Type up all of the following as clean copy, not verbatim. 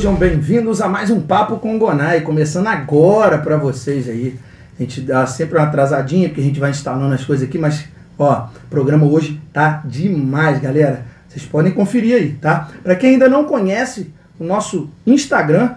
Sejam bem-vindos a mais um Papo com Gonai, começando agora para vocês aí. A gente dá sempre uma atrasadinha, porque a gente vai instalando as coisas aqui, mas, ó, o programa hoje tá demais, galera. Vocês podem conferir aí, tá? Para quem ainda não conhece, o nosso Instagram,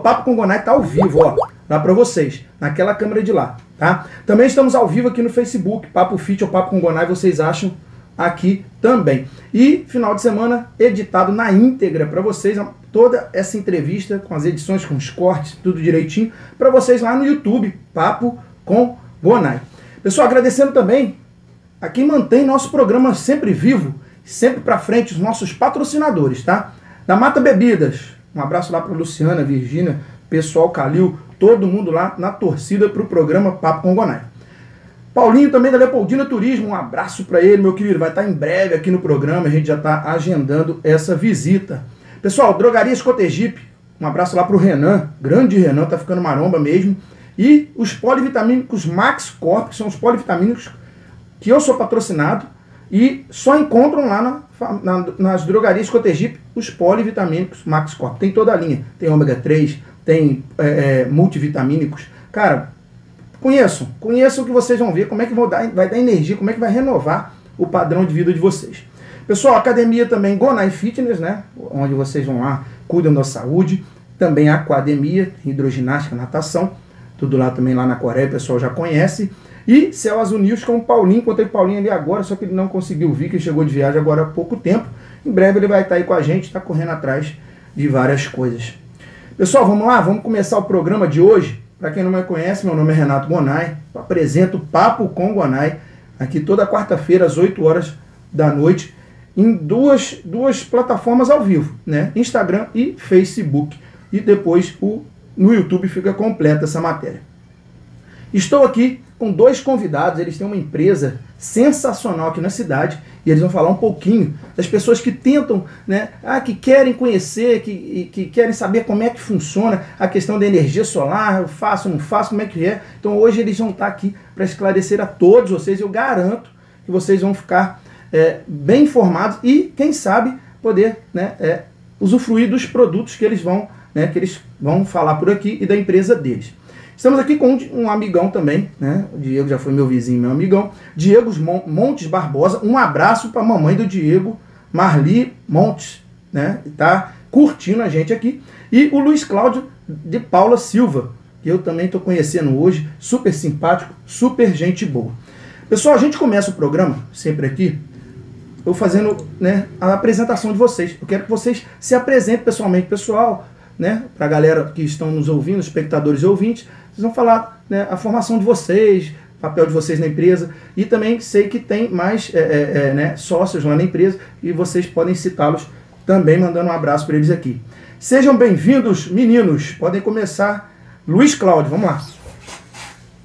@Papo com Gonai, tá ao vivo, ó, lá para vocês, naquela câmera de lá, tá? Também estamos ao vivo aqui no Facebook, Papo Fit ou Papo com Gonai, vocês acham aqui também. E final de semana editado na íntegra para vocês, toda essa entrevista com as edições, com os cortes, tudo direitinho, para vocês lá no YouTube, Papo com Gonai. Pessoal, agradecendo também a quem mantém nosso programa sempre vivo, sempre para frente, os nossos patrocinadores, tá? Da Mata Bebidas, um abraço lá para Luciana, Virgínia, pessoal Calil, todo mundo lá na torcida para o programa Papo com Gonai. Paulinho também da Leopoldina Turismo, um abraço para ele, meu querido, vai estar em breve aqui no programa, a gente já está agendando essa visita. Pessoal, Drogarias Cotegipe, um abraço lá para o Renan, grande Renan, tá ficando maromba mesmo. E os polivitamínicos Max Corp, que são os polivitamínicos que eu sou patrocinado e só encontram lá nas Drogarias Cotegipe os polivitamínicos Max Corp. Tem toda a linha, tem ômega 3, tem multivitamínicos. Cara, conheçam que vocês vão ver como é que vai dar energia, como é que vai renovar o padrão de vida de vocês. Pessoal, academia também Gonai Fitness, né? Onde vocês vão lá, cuidam da saúde. Também a aquademia, hidroginástica, natação. Tudo lá também, lá na Coreia, o pessoal já conhece. E Céu Azul News com o Paulinho. Encontrei o Paulinho ali agora, só que ele não conseguiu vir, que ele chegou de viagem agora há pouco tempo. Em breve ele vai estar aí com a gente, está correndo atrás de várias coisas. Pessoal, vamos lá? Vamos começar o programa de hoje. Para quem não me conhece, meu nome é Renato Gonai. Eu apresento Papo com Gonai aqui toda quarta-feira às 8 horas da noite em duas plataformas ao vivo, né? Instagram e Facebook. E depois no YouTube fica completa essa matéria. Estou aqui com dois convidados, eles têm uma empresa sensacional aqui na cidade e eles vão falar um pouquinho das pessoas que tentam, né, que querem conhecer, que querem saber como é que funciona a questão da energia solar, eu faço, não faço, como é que é. Então hoje eles vão estar aqui para esclarecer a todos vocês, eu garanto que vocês vão ficar bem informados e, quem sabe, poder, né, usufruir dos produtos que eles vão falar por aqui e da empresa deles. Estamos aqui com um amigão também, né? O Diego já foi meu vizinho, meu amigão. Diego Montes Barbosa. Um abraço para a mamãe do Diego, Marli Montes, né? Está curtindo a gente aqui. E o Luiz Cláudio de Paula Silva, que eu também estou conhecendo hoje. Super simpático, super gente boa. Pessoal, a gente começa o programa sempre aqui, eu fazendo, né, a apresentação de vocês. Eu quero que vocês se apresentem pessoalmente, pessoal, né? Para a galera que estão nos ouvindo, espectadores e ouvintes. Vocês vão falar, né, a formação de vocês, o papel de vocês na empresa, e também sei que tem mais né, sócios lá na empresa, e vocês podem citá-los também, mandando um abraço para eles aqui. Sejam bem-vindos, meninos. Podem começar. Luiz Cláudio, vamos lá.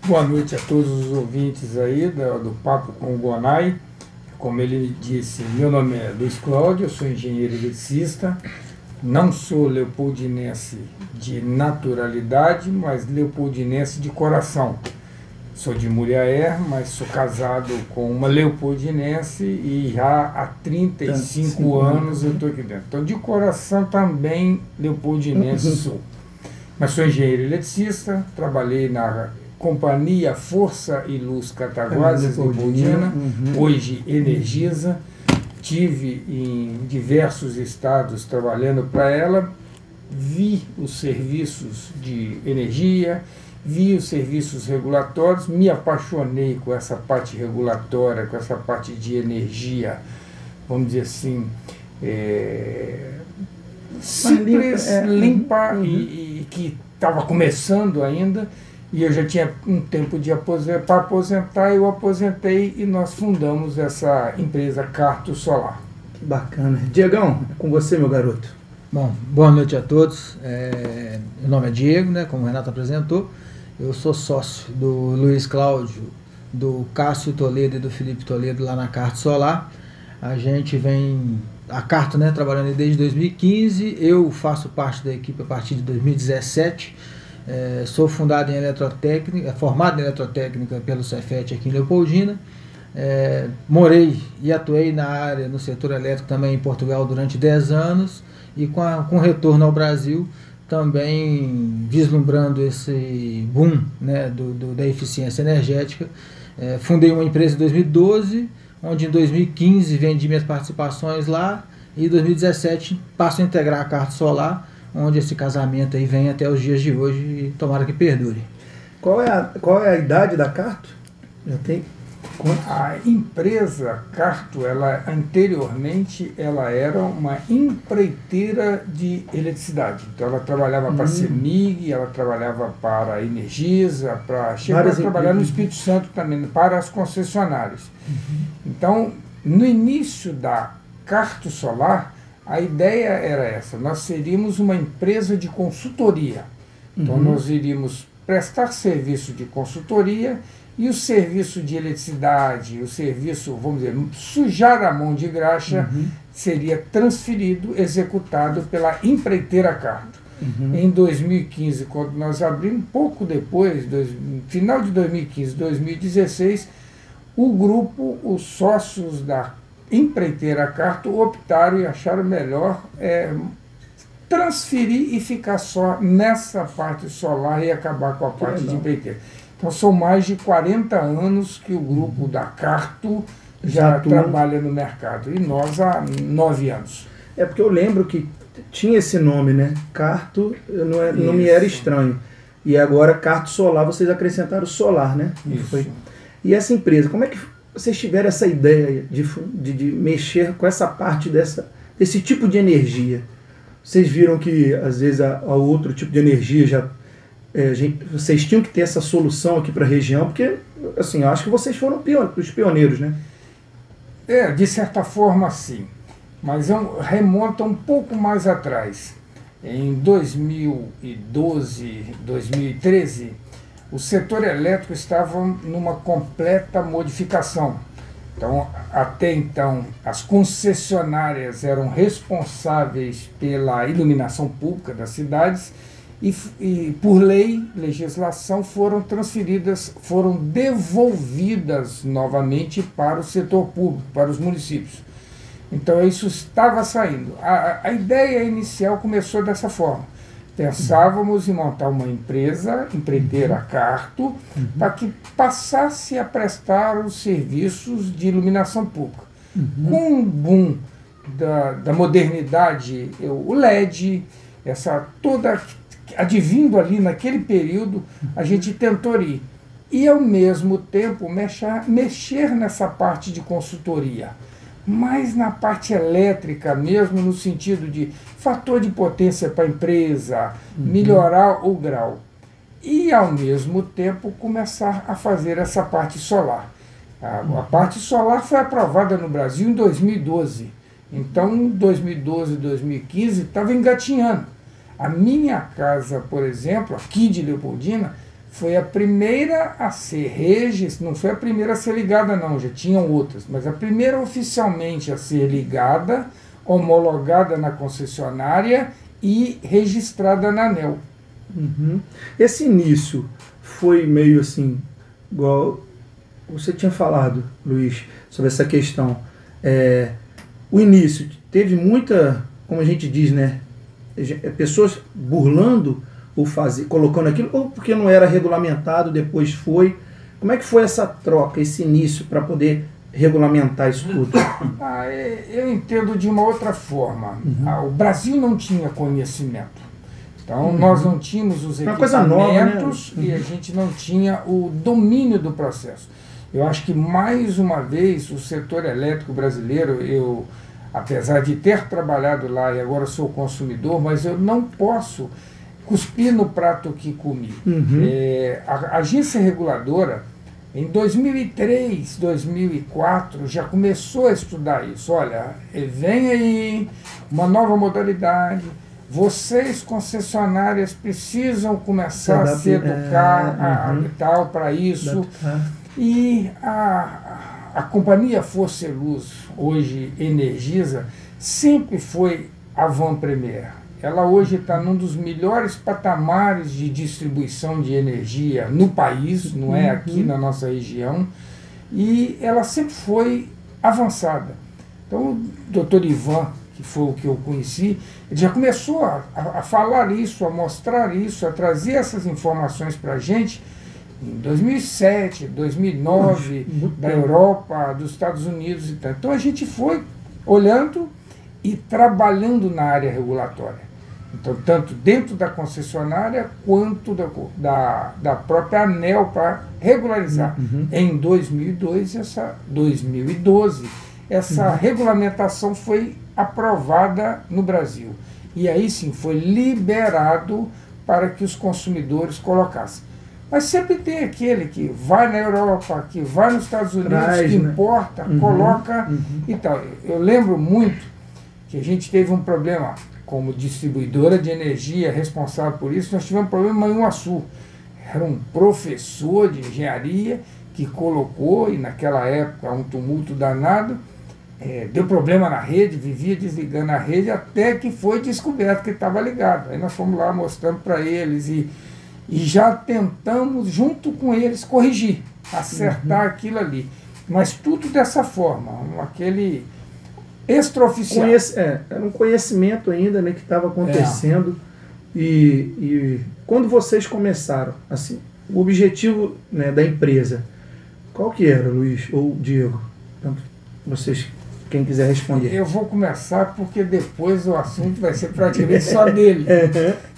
Boa noite a todos os ouvintes aí do Papo com o Gonai. Como ele disse, meu nome é Luiz Cláudio, eu sou engenheiro eletricista. Não sou leopoldinense de naturalidade, mas leopoldinense de coração. Sou de Muriaé, mas sou casado com uma leopoldinense e já há 35 anos eu estou aqui dentro. Então, de coração também leopoldinense sou. Mas sou engenheiro eletricista, trabalhei na Companhia Força e Luz Cataguases Leopoldina, hoje Energisa. Estive em diversos estados trabalhando para ela, vi os serviços de energia, vi os serviços regulatórios, me apaixonei com essa parte regulatória, com essa parte de energia, vamos dizer assim, simples, limpa e que estava começando ainda. E eu já tinha um tempo para aposentar, eu aposentei e nós fundamos essa empresa Carto Solar. Que bacana. Diegão, é com você, meu garoto. Bom, boa noite a todos. Meu nome é Diego, né, como o Renato apresentou. Eu sou sócio do Luiz Cláudio, do Cássio Toledo e do Felipe Toledo lá na Carto Solar. A gente vem, a Carto, né, trabalhando desde 2015. Eu faço parte da equipe a partir de 2017. Sou fundado em eletrotécnica, formado em eletrotécnica pelo Cefet aqui em Leopoldina. Morei e atuei na área, no setor elétrico também em Portugal durante 10 anos e com o retorno ao Brasil, também vislumbrando esse boom, né, da eficiência energética, fundei uma empresa em 2012, onde em 2015 vendi minhas participações lá, e em 2017 passo a integrar a Carto Solar, onde esse casamento aí vem até os dias de hoje e tomara que perdure. Qual é a idade da Carto? Já tem quantos? A empresa Carto, anteriormente, ela era uma empreiteira de eletricidade. Então ela trabalhava para a CEMIG, ela trabalhava para a Energisa, chegou a trabalhar no Espírito Santo também, para as concessionárias. Então, no início da Carto Solar, a ideia era essa: nós seríamos uma empresa de consultoria. Então nós iríamos prestar serviço de consultoria e o serviço de eletricidade, o serviço, vamos dizer, sujar a mão de graxa, seria transferido, executado pela empreiteira Carto. Em 2015, quando nós abrimos, pouco depois, final de 2015, 2016, o grupo, os sócios da empreiteira Carto optaram e acharam melhor transferir e ficar só nessa parte solar e acabar com a parte de empreiteira. Então são mais de 40 anos que o grupo da Carto já trabalha no mercado, e nós há 9 anos. É porque eu lembro que tinha esse nome, né? Carto não me era estranho. E agora Carto Solar, vocês acrescentaram solar, né? Isso. E essa empresa, como é que vocês tiveram essa ideia de mexer com essa parte desse tipo de energia? Vocês viram que às vezes a outro tipo de energia vocês tinham que ter essa solução aqui para a região, porque assim, eu acho que vocês foram os pioneiros, né? De certa forma sim, mas remonta um pouco mais atrás. Em 2012, 2013, o setor elétrico estava numa completa modificação. Então, até então, as concessionárias eram responsáveis pela iluminação pública das cidades e por legislação, foram devolvidas novamente para o setor público, para os municípios. Então, isso estava saindo. A ideia inicial começou dessa forma. Pensávamos em montar uma empreiteira Carto, para que passasse a prestar os serviços de iluminação pública. Com o boom da modernidade, o LED, advindo ali naquele período, a gente tentou ir. E, ao mesmo tempo, mexer nessa parte de consultoria, mas na parte elétrica mesmo, no sentido de fator de potência para a empresa, melhorar o grau. E, ao mesmo tempo, começar a fazer essa parte solar. A parte solar foi aprovada no Brasil em 2012. Então, em 2012, 2015, estava engatinhando. A minha casa, por exemplo, aqui de Leopoldina, foi a primeira a ser registrada, não foi a primeira a ser ligada não, já tinham outras, mas a primeira oficialmente a ser ligada, homologada na concessionária e registrada na ANEEL. Esse início foi meio assim, igual você tinha falado, Luiz, sobre essa questão. O início teve muita, como a gente diz, né, pessoas burlando ou colocando aquilo, ou porque não era regulamentado, depois foi. Como é que foi essa troca, esse início, para poder regulamentar isso tudo? Eu entendo de uma outra forma. O Brasil não tinha conhecimento. Então, nós não tínhamos os equipamentos, né? E a gente não tinha o domínio do processo. Eu acho que, mais uma vez, o setor elétrico brasileiro, apesar de ter trabalhado lá e agora sou consumidor, mas eu não posso cuspir no prato que comi. A agência reguladora, em 2003, 2004, já começou a estudar isso. Olha, vem aí uma nova modalidade, vocês, concessionárias, precisam começar a se educar tal para isso. E a companhia Força e Luz, hoje Energisa, sempre foi avant-première. Ela hoje está num dos melhores patamares de distribuição de energia no país, não é aqui na nossa região, e ela sempre foi avançada. Então, o doutor Ivan, que foi o que eu conheci, ele já começou a falar isso, a mostrar isso, a trazer essas informações para a gente em 2007, 2009, da Europa, dos Estados Unidos e tal. Então a gente foi olhando e trabalhando na área regulatória. Então, tanto dentro da concessionária quanto da própria ANEEL para regularizar. Em 2012, essa regulamentação foi aprovada no Brasil. E aí sim foi liberado para que os consumidores colocassem. Mas sempre tem aquele que vai na Europa, que vai nos Estados Unidos, que importa, coloca e tal. Eu lembro muito que a gente teve um problema como distribuidora de energia responsável por isso. Nós tivemos um problema em Manhuaçu. Era um professor de engenharia que colocou, e naquela época um tumulto danado, deu problema na rede, vivia desligando a rede, até que foi descoberto que estava ligado. Aí nós fomos lá mostrando para eles e já tentamos, junto com eles, corrigir, acertar aquilo ali. Mas tudo dessa forma, aquele extraoficial. Era um conhecimento ainda, né, que estava acontecendo. E quando vocês começaram, assim, o objetivo, né, da empresa, qual que era, Luiz ou Diego? Tanto vocês, quem quiser responder. Eu vou começar porque depois o assunto vai ser praticamente só dele.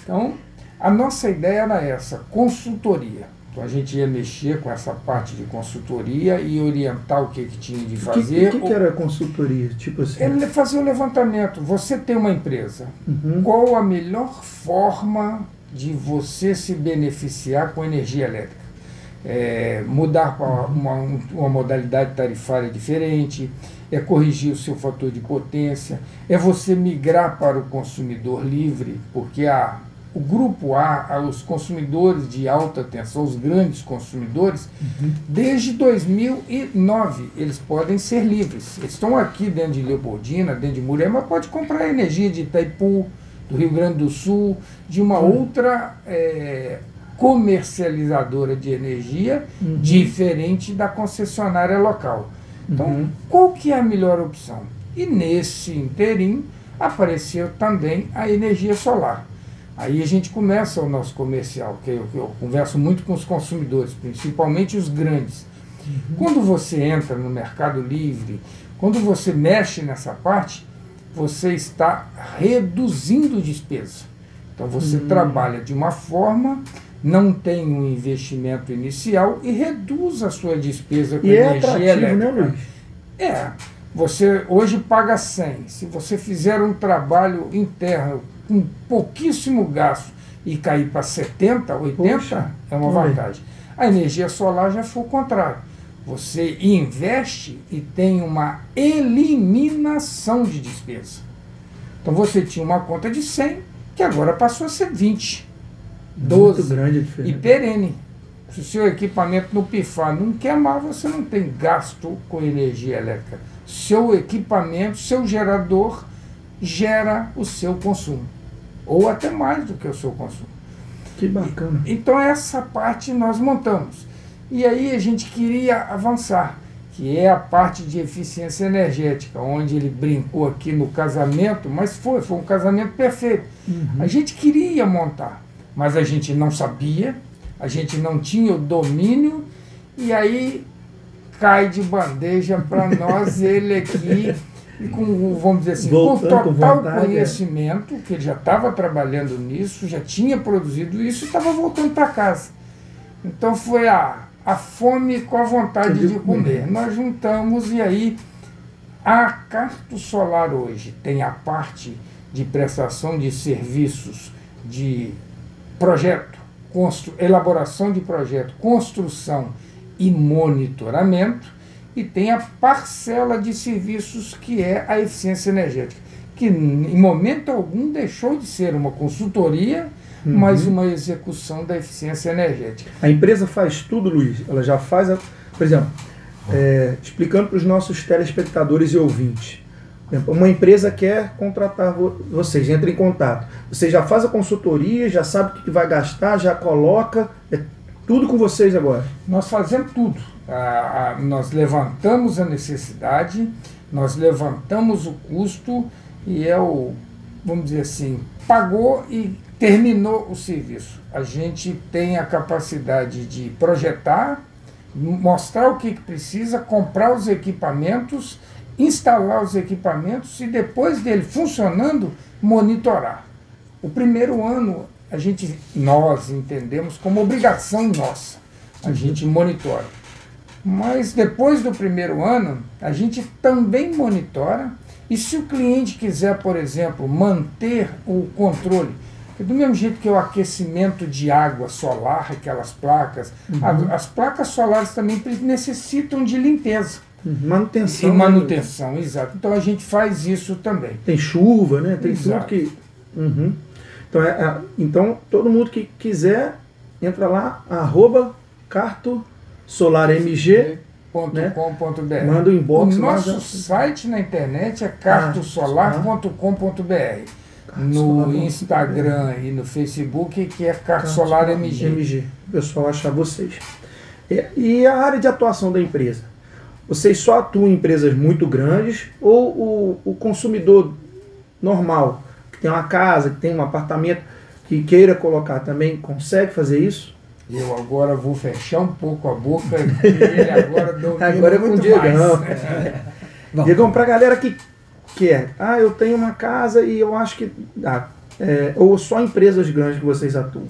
Então, a nossa ideia era essa, consultoria. Então a gente ia mexer com essa parte de consultoria e orientar o que tinha de fazer. O que era consultoria? Tipo assim? Ele fazia o levantamento. Você tem uma empresa. Qual a melhor forma de você se beneficiar com energia elétrica? Mudar para uma modalidade tarifária diferente, corrigir o seu fator de potência, você migrar para o consumidor livre, porque o grupo A, os consumidores de alta tensão, os grandes consumidores, desde 2009, eles podem ser livres. Eles estão aqui dentro de Leopoldina, dentro de Muriel, mas pode comprar energia de Itaipu, do Rio Grande do Sul, de uma outra comercializadora de energia, diferente da concessionária local. Então, qual que é a melhor opção? E nesse interim, apareceu também a energia solar. Aí a gente começa o nosso comercial, que eu converso muito com os consumidores, principalmente os grandes. Quando você entra no Mercado Livre, quando você mexe nessa parte, você está reduzindo despesa. Então você trabalha de uma forma, não tem um investimento inicial e reduz a sua despesa com energia elétrica. Né, Luiz? Você hoje paga 100. Se você fizer um trabalho interno com pouquíssimo gasto e cair para 70, 80, poxa, é uma vantagem. A energia solar já foi o contrário. Você investe e tem uma eliminação de despesa. Então você tinha uma conta de 100, que agora passou a ser 20, 12, muito grande a diferença. E perene. Se o seu equipamento não pifar, não queimar, você não tem gasto com energia elétrica. Seu equipamento, seu gerador, gera o seu consumo. Ou até mais do que o seu consumo. Que bacana. Então essa parte nós montamos. E aí a gente queria avançar, que é a parte de eficiência energética, onde ele brincou aqui no casamento, mas foi um casamento perfeito. A gente queria montar, mas a gente não sabia, a gente não tinha o domínio, e aí cai de bandeja para nós ele aqui, e com, vamos dizer assim, com total conhecimento, que ele já estava trabalhando nisso, já tinha produzido isso e estava voltando para casa. Então foi a fome com a vontade de comer. Nós juntamos e aí a Carto Solar hoje tem a parte de prestação de serviços de projeto, elaboração de projeto, construção e monitoramento, e tem a parcela de serviços que é a eficiência energética, que em momento algum deixou de ser uma consultoria, mas uma execução da eficiência energética. A empresa faz tudo, Luiz? Ela já faz, por exemplo, explicando para os nossos telespectadores e ouvintes, uma empresa quer contratar vocês, entra em contato, você já faz a consultoria, já sabe o que vai gastar, já coloca, tudo com vocês agora? Nós fazemos tudo. Nós levantamos a necessidade, nós levantamos o custo e é o, vamos dizer assim, pagou e terminou o serviço. A gente tem a capacidade de projetar, mostrar o que precisa, comprar os equipamentos, instalar os equipamentos e depois dele funcionando, monitorar. O primeiro ano nós entendemos como obrigação nossa, a gente monitora. Mas depois do primeiro ano, a gente também monitora, e se o cliente quiser, por exemplo, manter o controle, do mesmo jeito que o aquecimento de água solar, aquelas placas, as placas solares também necessitam de limpeza. Manutenção. E manutenção, exato. Então a gente faz isso também. Tem chuva, né? Tem Exato. tudo que... Então, então, todo mundo que quiser, entra lá, @cartosolarmg.com.br. .com.br. Manda o inbox. O nosso site na internet é cartosolar.com.br. No Instagram e no Facebook, que é Carto Solar MG. O pessoal achar vocês. E a área de atuação da empresa? Vocês só atuam em empresas muito grandes ou o consumidor normal, que tem uma casa, que tem um apartamento, que queira colocar também, consegue fazer isso? Eu agora vou fechar um pouco a boca e ele agora domina agora é com o muito Diegão. mais. Diegão, para a galera que quer, eu tenho uma casa e eu acho que... ou só empresas grandes que vocês atuam?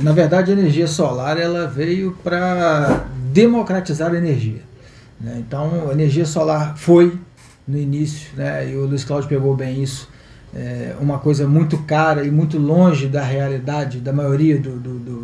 Na verdade, a energia solar ela veio para democratizar a energia, né? Então, a energia solar foi, no início, né, e o Luiz Cláudio pegou bem isso, uma coisa muito cara e muito longe da realidade da maioria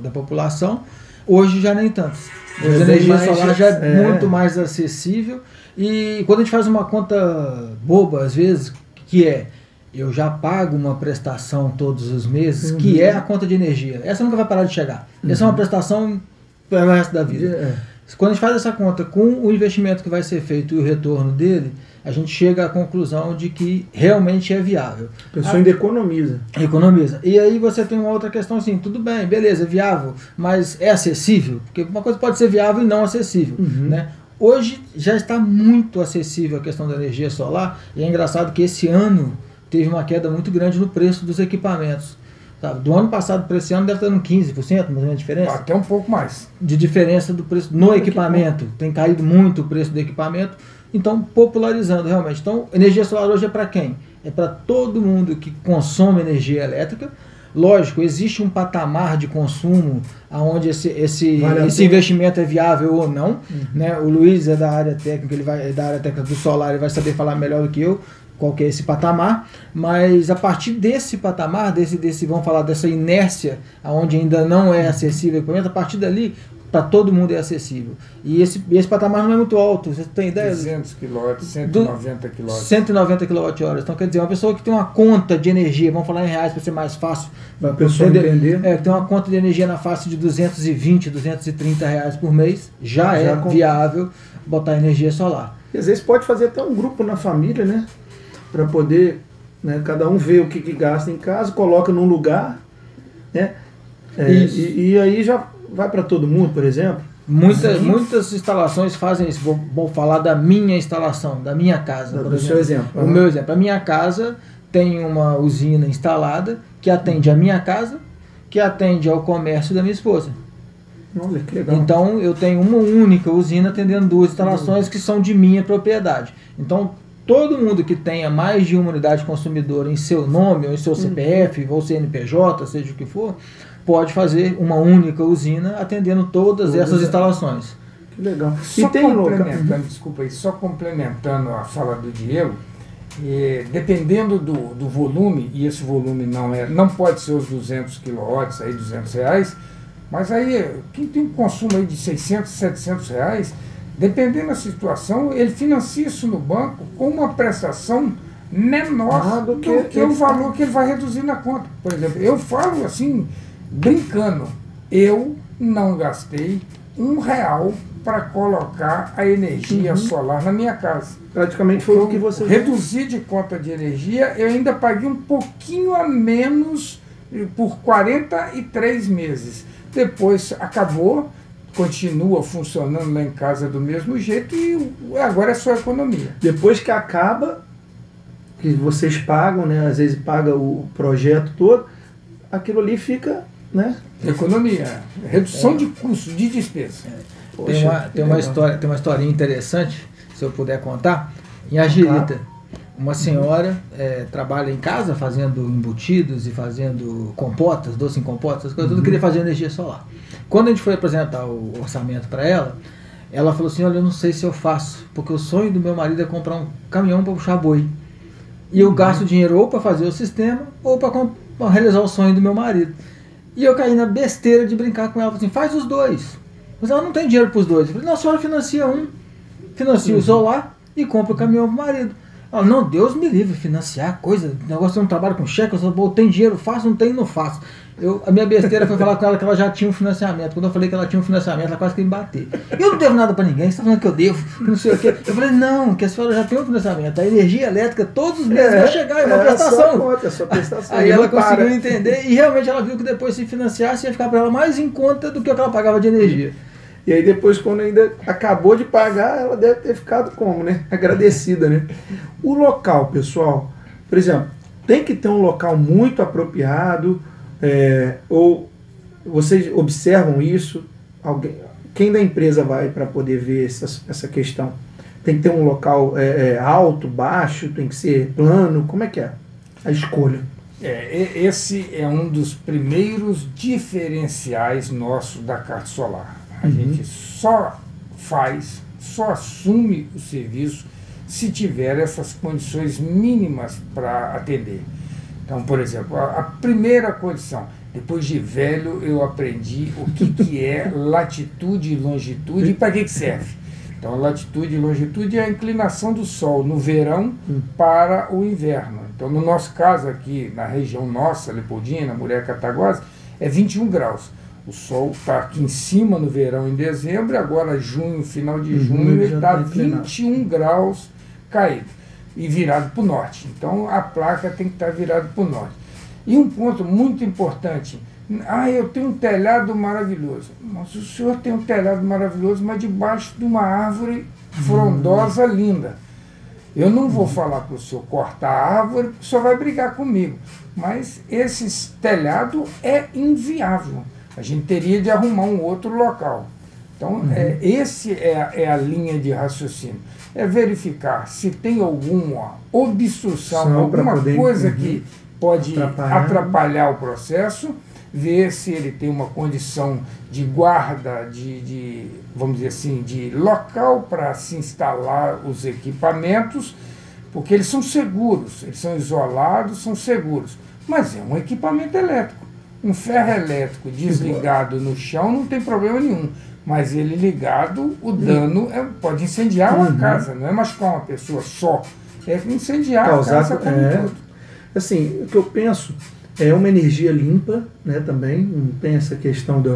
da população. Hoje já nem tanto. Hoje a energia solar já é muito mais acessível. E quando a gente faz uma conta boba, às vezes, que eu já pago uma prestação todos os meses, que é a conta de energia. Essa nunca vai parar de chegar. Essa é uma prestação para o resto da vida. Quando a gente faz essa conta com o investimento que vai ser feito e o retorno dele, a gente chega à conclusão de que realmente é viável. A pessoa ainda economiza. Economiza. E aí você tem uma outra questão assim, tudo bem, beleza, é viável, mas é acessível? Porque uma coisa pode ser viável e não acessível, né? Hoje já está muito acessível a questão da energia solar, e é engraçado que esse ano teve uma queda muito grande no preço dos equipamentos. Sabe? Do ano passado para esse ano deve estar no 15%, mais ou menos, a diferença. Até um pouco mais. De diferença do preço no equipamento. Tem caído muito o preço do equipamento, então popularizando realmente. Então, energia solar hoje é para quem? É para todo mundo que consome energia elétrica. Lógico, existe um patamar de consumo onde esse investimento é viável ou não. Né? O Luiz é da área técnica, ele é da área técnica do solar, ele vai saber falar melhor do que eu qual que é esse patamar, mas a partir desse patamar, vamos falar dessa inércia, onde ainda não é acessível o equipamento, a partir dali, para todo mundo é acessível. E esse patamar não é muito alto, você tem ideia? 200 kW, 190 kW. 190 kWh. Então, quer dizer, uma pessoa que tem uma conta de energia, vamos falar em reais para ser mais fácil, para a pessoa entender. Tem uma conta de energia na face de 220, 230 reais por mês, já é viável botar energia solar. E às vezes pode fazer até um grupo na família, né? Para poder, né, cada um ver o que gasta em casa, coloca num lugar, né? E aí já vai para todo mundo, por exemplo. Muitas instalações fazem isso. Vou falar da minha instalação, da minha casa, por exemplo. Seu exemplo. O meu exemplo. A minha casa tem uma usina instalada que atende a minha casa, que atende ao comércio da minha esposa. Olha, que legal. Então, eu tenho uma única usina atendendo duas instalações que são de minha propriedade. Então, todo mundo que tenha mais de uma unidade consumidora em seu nome, ou em seu CPF, ou CNPJ, seja o que for, pode fazer uma única usina atendendo todas essas instalações. Que legal. Só complementando, desculpa aí, só complementando a fala do Diego, dependendo do volume, e esse volume não pode ser os 200 kW, aí 200 reais, mas aí quem tem um consumo aí de 600, 700 reais, dependendo da situação, ele financia isso no banco com uma prestação menor do que o valor que ele vai reduzir na conta. Por exemplo, eu falo assim, brincando, eu não gastei R$1 para colocar a energia solar na minha casa. Praticamente foi o que você... Reduzi de conta de energia, eu ainda paguei um pouquinho a menos por 43 meses. Depois acabou, continua funcionando lá em casa do mesmo jeito e agora é só economia. Depois que acaba, que vocês pagam, né? Às vezes paga o projeto todo, aquilo ali fica, né? Economia, redução de custo, de despesa. Poxa, Tem uma historinha interessante, se eu puder contar. Em Agirita, uma senhora trabalha em casa fazendo embutidos e fazendo compotas, doce em compotas, essas coisas, tudo, queria fazer energia solar. Quando a gente foi apresentar o orçamento para ela falou assim, olha, eu não sei se eu faço, porque o sonho do meu marido é comprar um caminhão para puxar boi. E eu gasto dinheiro ou para fazer o sistema, ou para realizar o sonho do meu marido. E eu caí na besteira de brincar com ela, falei assim, faz os dois. Mas ela não tem dinheiro para os dois. Eu falei, não, a senhora financia o solar e compra o caminhão para o marido. Ela, não, Deus me livre, financiar coisa, negócio eu não trabalho com cheque, eu só tem dinheiro, faço, não tem, não faço. A minha besteira foi falar com ela que ela já tinha um financiamento. Quando eu falei que ela tinha um financiamento, ela quase queria me bater. Eu não devo nada para ninguém, você está falando que eu devo, que não sei o quê. Eu falei, não, que a senhora já tem um financiamento. A energia elétrica todos os meses vai chegar, é uma prestação. Sua prestação. Aí ela conseguiu entender e realmente ela viu que depois se financiasse ia ficar para ela mais em conta do que o que ela pagava de energia. E aí depois, quando ainda acabou de pagar, ela deve ter ficado como, né? Agradecida, né? O local, pessoal, por exemplo, tem que ter um local muito apropriado, ou vocês observam isso? Quem da empresa vai para poder ver essa questão? Tem que ter um local alto, baixo, tem que ser plano? Como é que é a escolha? Esse é um dos primeiros diferenciais nossos da Cart Solar. A gente só assume o serviço se tiver essas condições mínimas para atender. Então, por exemplo, a primeira condição, depois de velho eu aprendi o que é latitude e longitude e para que serve. Então, latitude e longitude é a inclinação do Sol no verão para o inverno. Então, no nosso caso aqui, na região nossa, Leopoldina, Mulher Cataguases, é 21 graus. O Sol está aqui em cima no verão, em dezembro, e agora junho, final de junho, ele está 21 graus caído e virado para o norte. Então a placa tem que estar virada para o norte. E um ponto muito importante, eu tenho um telhado maravilhoso. Mas o senhor tem um telhado maravilhoso, mas debaixo de uma árvore frondosa linda. Eu não vou falar para o senhor cortar a árvore, o senhor vai brigar comigo. Mas esse telhado é inviável. A gente teria de arrumar um outro local. Então, esse é a linha de raciocínio. É verificar se tem alguma obstrução, alguma coisa que pode atrapalhar o processo, ver se ele tem uma condição de guarda, vamos dizer assim, de local para se instalar os equipamentos, porque eles são seguros, eles são isolados, são seguros. Mas é um equipamento elétrico. Um ferro elétrico desligado no chão não tem problema nenhum, mas ele ligado, o dano pode incendiar uma casa, não é machucar uma pessoa só, é incendiar a casa como um todo. Assim, o que eu penso é uma energia limpa, né, também, não tem essa questão de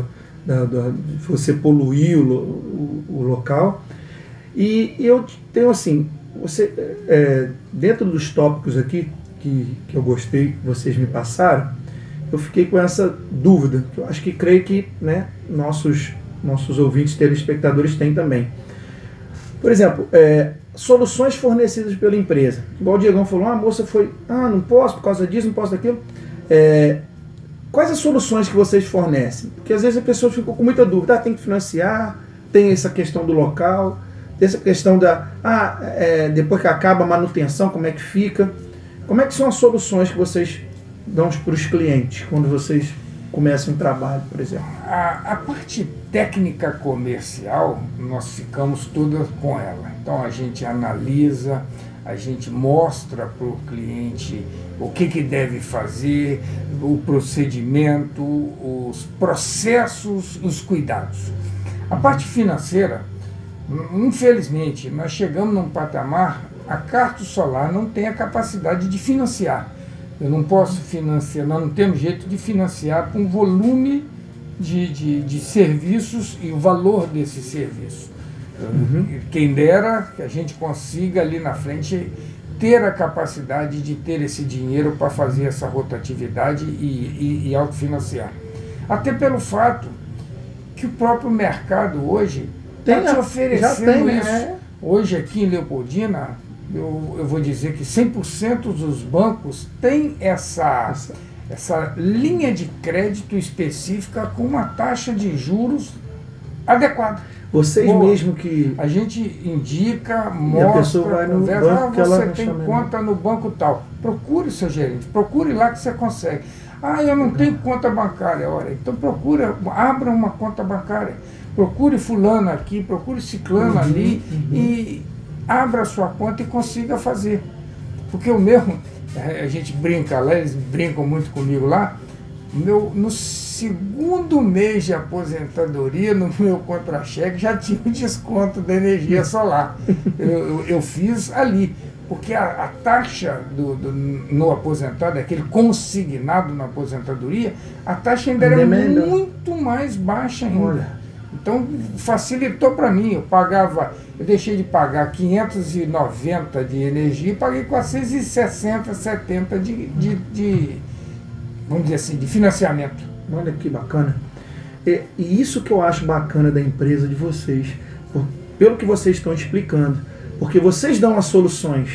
você poluir o local. E eu tenho assim, dentro dos tópicos aqui que eu gostei, que vocês me passaram, eu fiquei com essa dúvida, que eu acho que creio que, né, nossos ouvintes, telespectadores têm também. Por exemplo, soluções fornecidas pela empresa. Igual o Diegão falou, a moça foi, não posso por causa disso, não posso daquilo. Quais as soluções que vocês fornecem? Porque às vezes a pessoa ficou com muita dúvida, tem que financiar, tem essa questão do local, tem essa questão depois que acaba a manutenção, como é que fica? Como é que são as soluções que vocês dão para os clientes quando vocês começam um trabalho, por exemplo? A parte técnica comercial, nós ficamos todas com ela. Então a gente analisa, a gente mostra para o cliente o que deve fazer, o procedimento, os processos, os cuidados. A parte financeira, infelizmente, nós chegamos num patamar, a Cart Solar não tem a capacidade de financiar. Eu não posso financiar, nós não temos jeito de financiar com o volume de serviços e o valor desse serviço. Quem dera que a gente consiga ali na frente ter a capacidade de ter esse dinheiro para fazer essa rotatividade e autofinanciar. Até pelo fato que o próprio mercado hoje está te oferecendo isso. Hoje aqui em Leopoldina, eu vou dizer que 100% dos bancos têm essa linha de crédito específica com uma taxa de juros adequada. Vocês mesmo que... A gente indica, mostra, vai no conversa, banco que ela você tem conta no banco tal. Procure o seu gerente, procure lá que você consegue. Eu não tenho conta bancária. Olha, então abra uma conta bancária. Procure fulano aqui, procure ciclano ali e abra a sua conta e consiga fazer. Porque o mesmo, a gente brinca lá, eles brincam muito comigo lá, no segundo mês de aposentadoria, no meu contra-cheque, já tinha um desconto da energia solar. Eu fiz ali, porque a taxa no aposentado, aquele consignado na aposentadoria, a taxa ainda era muito mais baixa ainda. Então facilitou para mim, eu deixei de pagar 590 de energia e paguei 460, 70 vamos dizer assim, de financiamento. Olha que bacana. E isso que eu acho bacana da empresa de vocês, pelo que vocês estão explicando, porque vocês dão as soluções.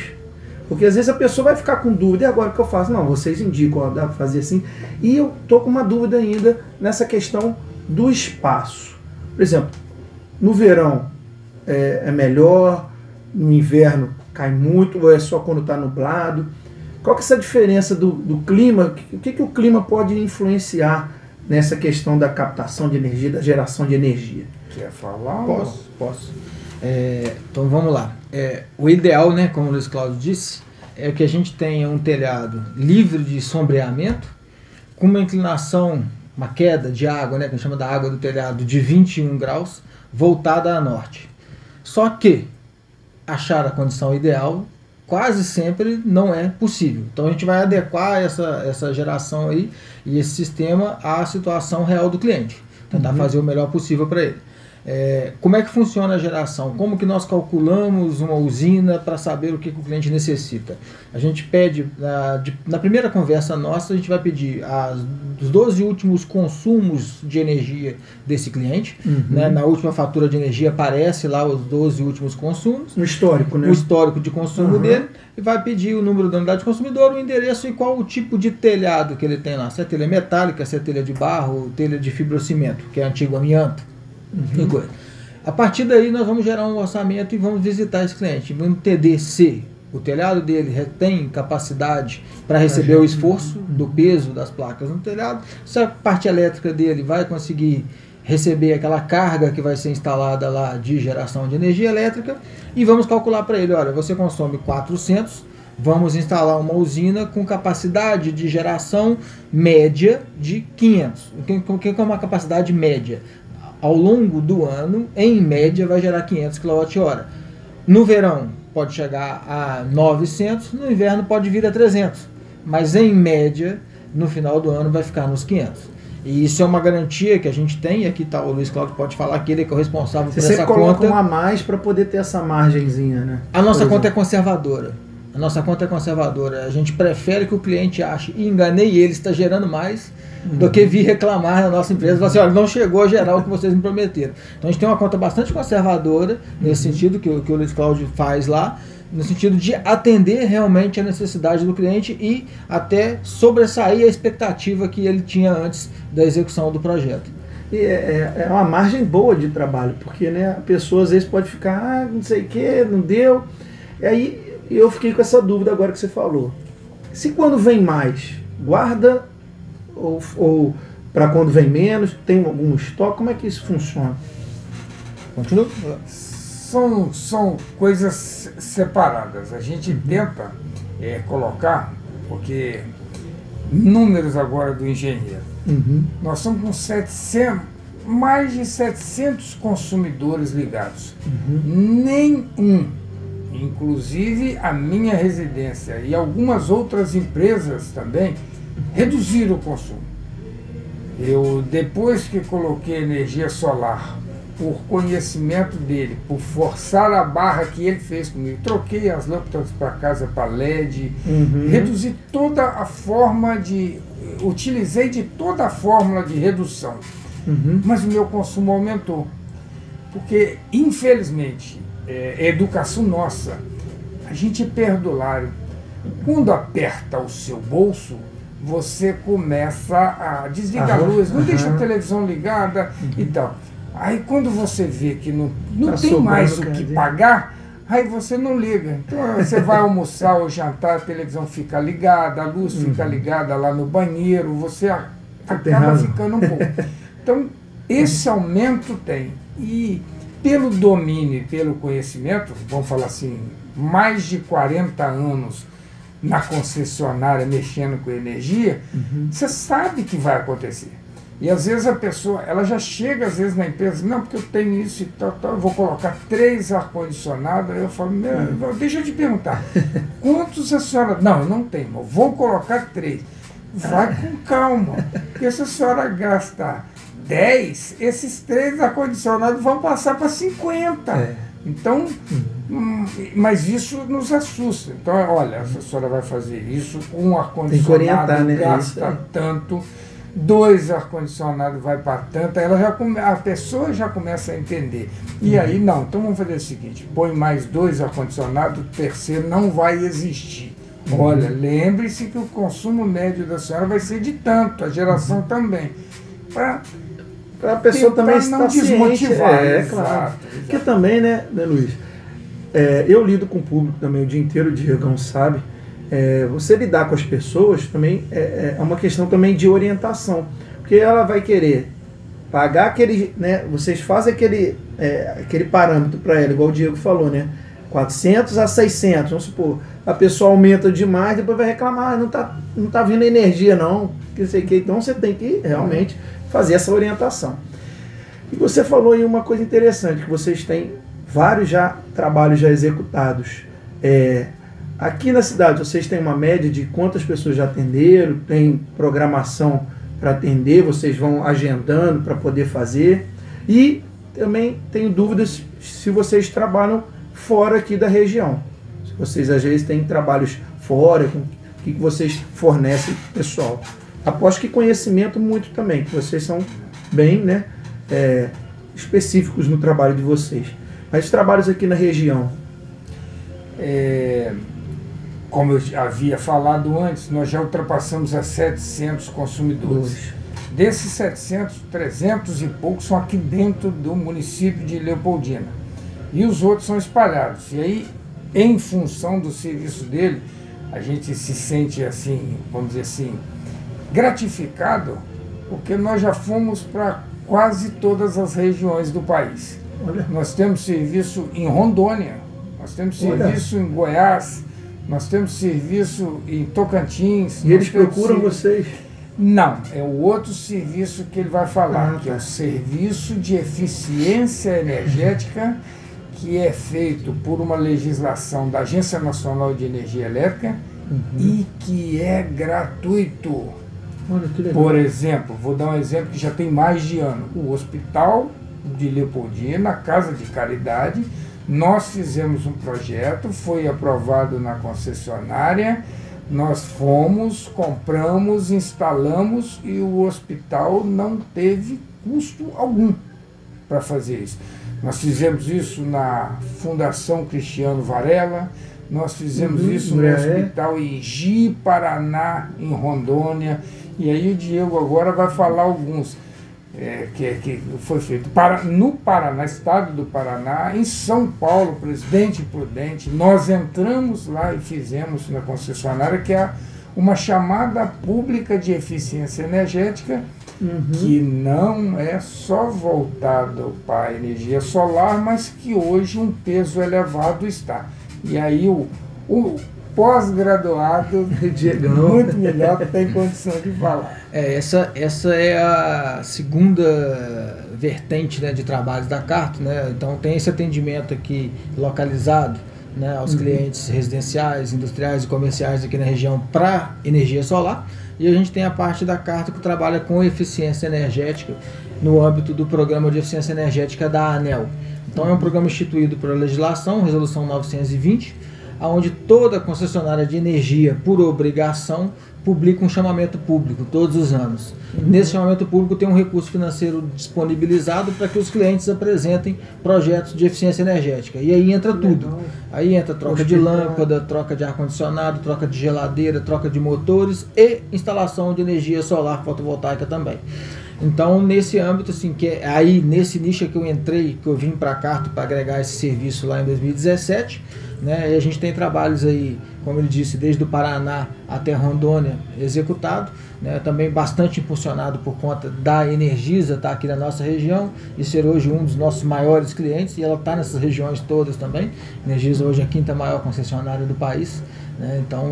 Porque às vezes a pessoa vai ficar com dúvida, e agora o que eu faço? Não, vocês indicam, dá para fazer assim. E eu tô com uma dúvida ainda nessa questão do espaço. Por exemplo, no verão é melhor, no inverno cai muito, ou é só quando está nublado? Qual que é essa diferença do clima? O que o clima pode influenciar nessa questão da captação de energia, da geração de energia? Quer falar? Posso. Então vamos lá. O ideal, né, como o Luiz Cláudio disse, é que a gente tenha um telhado livre de sombreamento, com uma inclinação, uma queda de água, né, que a gente chama da água do telhado, de 21 graus, voltada a norte. Só que achar a condição ideal quase sempre não é possível. Então a gente vai adequar essa geração aí e esse sistema à situação real do cliente. Tentar fazer o melhor possível para ele. Como é que funciona a geração? Como que nós calculamos uma usina para saber o que o cliente necessita? A gente pede, na primeira conversa nossa, a gente vai pedir os 12 últimos consumos de energia desse cliente. Né? Na última fatura de energia aparece lá os 12 últimos consumos. No histórico, né? O histórico de consumo dele. E vai pedir o número da unidade consumidora, o endereço e qual o tipo de telhado que ele tem lá. Se é telha metálica, se é telha de barro, telha de fibrocimento, que é antigo amianto. A partir daí nós vamos gerar um orçamento e vamos visitar esse cliente. Vamos entender se o telhado dele tem capacidade para receber o esforço do peso das placas no telhado, se a parte elétrica dele vai conseguir receber aquela carga que vai ser instalada lá de geração de energia elétrica, e vamos calcular para ele, olha, você consome 400, vamos instalar uma usina com capacidade de geração média de 500. O que é uma capacidade média? Ao longo do ano, em média, vai gerar 500 kWh. No verão, pode chegar a 900, no inverno pode vir a 300. Mas, em média, no final do ano, vai ficar nos 500. E isso é uma garantia que a gente tem, e aqui tá, o Luiz Cláudio pode falar que ele é o responsável por essa conta. Você coloca um a mais para poder ter essa margenzinha, né? A nossa conta é conservadora. A nossa conta é conservadora. A gente prefere que o cliente ache, e enganei ele, está gerando mais, do que vir reclamar na nossa empresa e falar assim, olha, não chegou a gerar o que vocês me prometeram. Então a gente tem uma conta bastante conservadora, nesse sentido que o Luiz Cláudio faz lá, no sentido de atender realmente a necessidade do cliente e até sobressair a expectativa que ele tinha antes da execução do projeto. E é uma margem boa de trabalho, porque, né, a pessoa às vezes pode ficar, não sei o que, não deu. E aí eu fiquei com essa dúvida agora que você falou. Se quando vem mais, guarda ou para quando vem menos, tem algum estoque? Como é que isso funciona? Continua? São coisas separadas. A gente tenta colocar, porque números agora do engenheiro. Nós estamos com mais de 700 consumidores ligados. Nenhum, inclusive a minha residência e algumas outras empresas também, reduziram o consumo. Eu, depois que coloquei energia solar, por conhecimento dele, por forçar a barra que ele fez comigo, troquei as lâmpadas para casa para LED, reduzi toda a forma utilizei de toda a fórmula de redução, mas o meu consumo aumentou, porque infelizmente é educação nossa. A gente é perdulário. Quando aperta o seu bolso, você começa a desligar a luz, não deixa a televisão ligada e tal. Aí quando você vê que não tem mais o que pagar, aí você não liga. Então você vai almoçar ou jantar, a televisão fica ligada, a luz fica ligada lá no banheiro, você acaba ficando um pouco. Então esse aumento tem. E pelo domínio, pelo conhecimento, vamos falar assim, mais de 40 anos na concessionária mexendo com energia, você sabe que vai acontecer. E às vezes a pessoa, ela já chega às vezes na empresa, não, porque eu tenho isso e tal, eu vou colocar 3 ar-condicionados, aí eu falo, deixa eu te perguntar, quantos a senhora... Não, eu não tenho, eu vou colocar 3. Vai com calma, porque se a senhora gasta 10, esses 3 ar-condicionados vão passar para 50. Então, mas isso nos assusta. Então, olha, a senhora vai fazer isso, um ar-condicionado gasta tanto, 2 ar-condicionados vai para tanto, a pessoa já começa a entender. E aí, não, então vamos fazer o seguinte, põe mais 2 ar-condicionados, o terceiro não vai existir. Olha, lembre-se que o consumo médio da senhora vai ser de tanto, a geração também. Para a pessoa também estar ciente. Claro. Exato. Porque também, né Luiz? Eu lido com o público também o dia inteiro, o Diegão sabe. Você lidar com as pessoas também é uma questão também de orientação. Porque ela vai querer pagar aquele, né? Vocês fazem aquele parâmetro para ela, igual o Diego falou, né? 400 a 600, vamos supor. A pessoa aumenta demais, depois vai reclamar, não tá vindo energia não, que sei que. Então você tem que realmente fazer essa orientação. E você falou aí uma coisa interessante, que vocês têm vários trabalhos já executados. Aqui na cidade, vocês têm uma média de quantas pessoas já atenderam, tem programação para atender, vocês vão agendando para poder fazer. E também tenho dúvidas se vocês trabalham fora aqui da região. Se vocês às vezes têm trabalhos fora, o que vocês fornecem pessoal. Aposto que conhecimento muito também, que vocês são bem, né, específicos no trabalho de vocês. Mas os trabalhos aqui na região? Como eu havia falado antes, nós já ultrapassamos a 700 consumidores. Desses 700, 300 e poucos são aqui dentro do município de Leopoldina. E os outros são espalhados. E aí, em função do serviço dele, a gente se sente assim, vamos dizer assim, gratificado, porque nós já fomos para quase todas as regiões do país. Olha. Nós temos serviço em Rondônia, nós temos serviço em Goiás, nós temos serviço em Tocantins. E eles procuram vocês? Não, é o outro serviço que ele vai falar, que é o Serviço de Eficiência Energética, que é feito por uma legislação da Agência Nacional de Energia Elétrica e que é gratuito. Olha, que legal. Por exemplo, vou dar um exemplo que já tem mais de ano. O Hospital de Leopoldina, a Casa de Caridade, nós fizemos um projeto, foi aprovado na concessionária, nós fomos, compramos, instalamos e o hospital não teve custo algum para fazer isso. Nós fizemos isso na Fundação Cristiano Varela, nós fizemos isso no hospital em Ji, Paraná, em Rondônia, e aí o Diego agora vai falar alguns que foi feito no Paraná, estado do Paraná, em São Paulo, Presidente Prudente. Nós entramos lá e fizemos na concessionária, que é uma chamada pública de eficiência energética, que não é só voltado para a energia solar, mas que hoje um peso elevado está. E aí o pós-graduado, muito melhor, que tem condição de falar. Essa é a segunda vertente, né, de trabalhos da Carto, né? Então tem esse atendimento aqui localizado, né, aos clientes residenciais, industriais e comerciais aqui na região para energia solar. E a gente tem a parte da Carto que trabalha com eficiência energética no âmbito do Programa de Eficiência Energética da ANEEL. Então é um programa instituído pela legislação, Resolução 920, onde toda concessionária de energia, por obrigação, publica um chamamento público todos os anos. Nesse chamamento público tem um recurso financeiro disponibilizado para que os clientes apresentem projetos de eficiência energética. E aí entra tudo. Aí entra troca de lâmpada, troca de ar-condicionado, troca de geladeira, troca de motores e instalação de energia solar fotovoltaica também. Então, nesse âmbito, assim, que é aí nesse nicho que eu entrei, que eu vim para cá para agregar esse serviço lá em 2017, né? E a gente tem trabalhos aí, como ele disse, desde o Paraná até Rondônia executado, né? Também bastante impulsionado por conta da Energisa, estar aqui na nossa região e ser hoje um dos nossos maiores clientes, e ela está nessas regiões todas também. A Energisa hoje é a 5ª maior concessionária do país, né? Então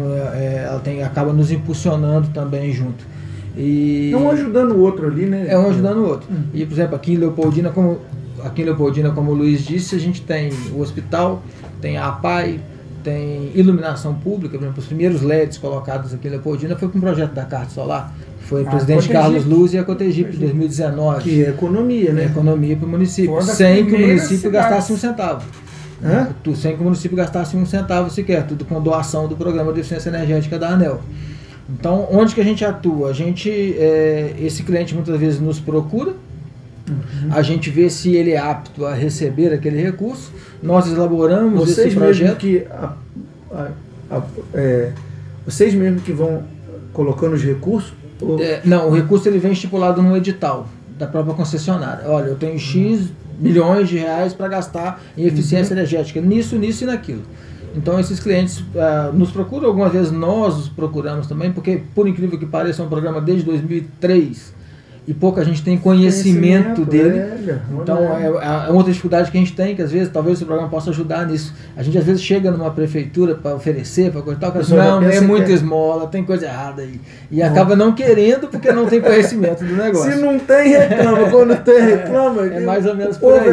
ela acaba nos impulsionando também junto. E um ajudando o outro ali, né? É um ajudando o outro. E, por exemplo, aqui em Leopoldina, como o Luiz disse, a gente tem o hospital, tem a APAI, tem iluminação pública. Por exemplo, os primeiros LEDs colocados aqui em Leopoldina foi com um projeto da Carta Solar, que foi o presidente Carlos Luz e a Cotegip de 2019. Que é economia, né? É economia para o município, sem que o município gastasse um centavo. Sem que o município gastasse um centavo sequer, tudo com doação do Programa de Eficiência Energética da ANEEL. Então, onde que a gente atua? Esse cliente muitas vezes nos procura, a gente vê se ele é apto a receber aquele recurso, nós elaboramos esse projeto. Vocês mesmo que vão colocando os recursos? Não, o recurso ele vem estipulado no edital da própria concessionária. Olha, eu tenho X milhões de reais para gastar em eficiência energética, nisso e naquilo. Então esses clientes nos procuram, algumas vezes nós os procuramos também, porque por incrível que pareça é um programa desde 2003 e pouca gente tem conhecimento dele. Então é outra dificuldade que a gente tem, que às vezes talvez o programa possa ajudar nisso. A gente às vezes chega numa prefeitura para oferecer, para coisa tal, que não, é muita esmola, tem coisa errada aí. E acaba não querendo porque não tem conhecimento do negócio. Se não tem, reclama. Quando tem, reclama. É mais ou menos por aí.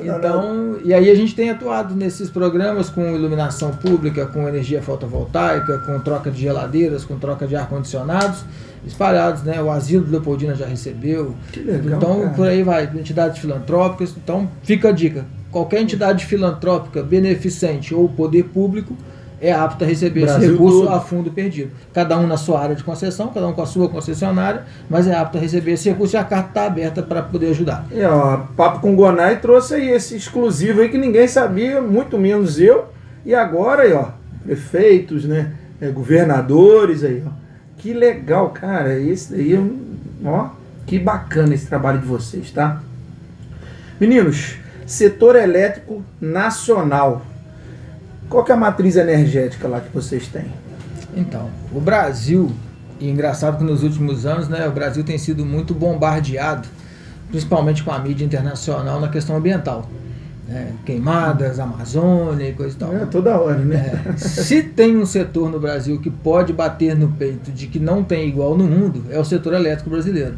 Então, e aí a gente tem atuado nesses programas com iluminação pública, com energia fotovoltaica, com troca de geladeiras, com troca de ar-condicionados, espalhados, né? O Asilo do Leopoldina já recebeu. Que legal, então, cara. Por aí vai, entidades filantrópicas. Então, fica a dica. Qualquer entidade filantrópica, beneficente ou poder público é apto a receber esse recurso todo a fundo perdido. Cada um na sua área de concessão, cada um com a sua concessionária, mas é apto a receber esse recurso e a carta está aberta para poder ajudar. Papo com o Gonai trouxe aí esse exclusivo aí que ninguém sabia, muito menos eu. E agora aí, prefeitos, né? Governadores aí, Que legal, cara. Esse daí, que bacana esse trabalho de vocês, tá? Meninos, setor elétrico nacional. Qual que é a matriz energética lá que vocês têm? Então, o Brasil, e engraçado que nos últimos anos, né, o Brasil tem sido muito bombardeado, principalmente com a mídia internacional na questão ambiental. Queimadas, Amazônia e coisa e tal. Toda hora, né? Se tem um setor no Brasil que pode bater no peito de que não tem igual no mundo, é o setor elétrico brasileiro.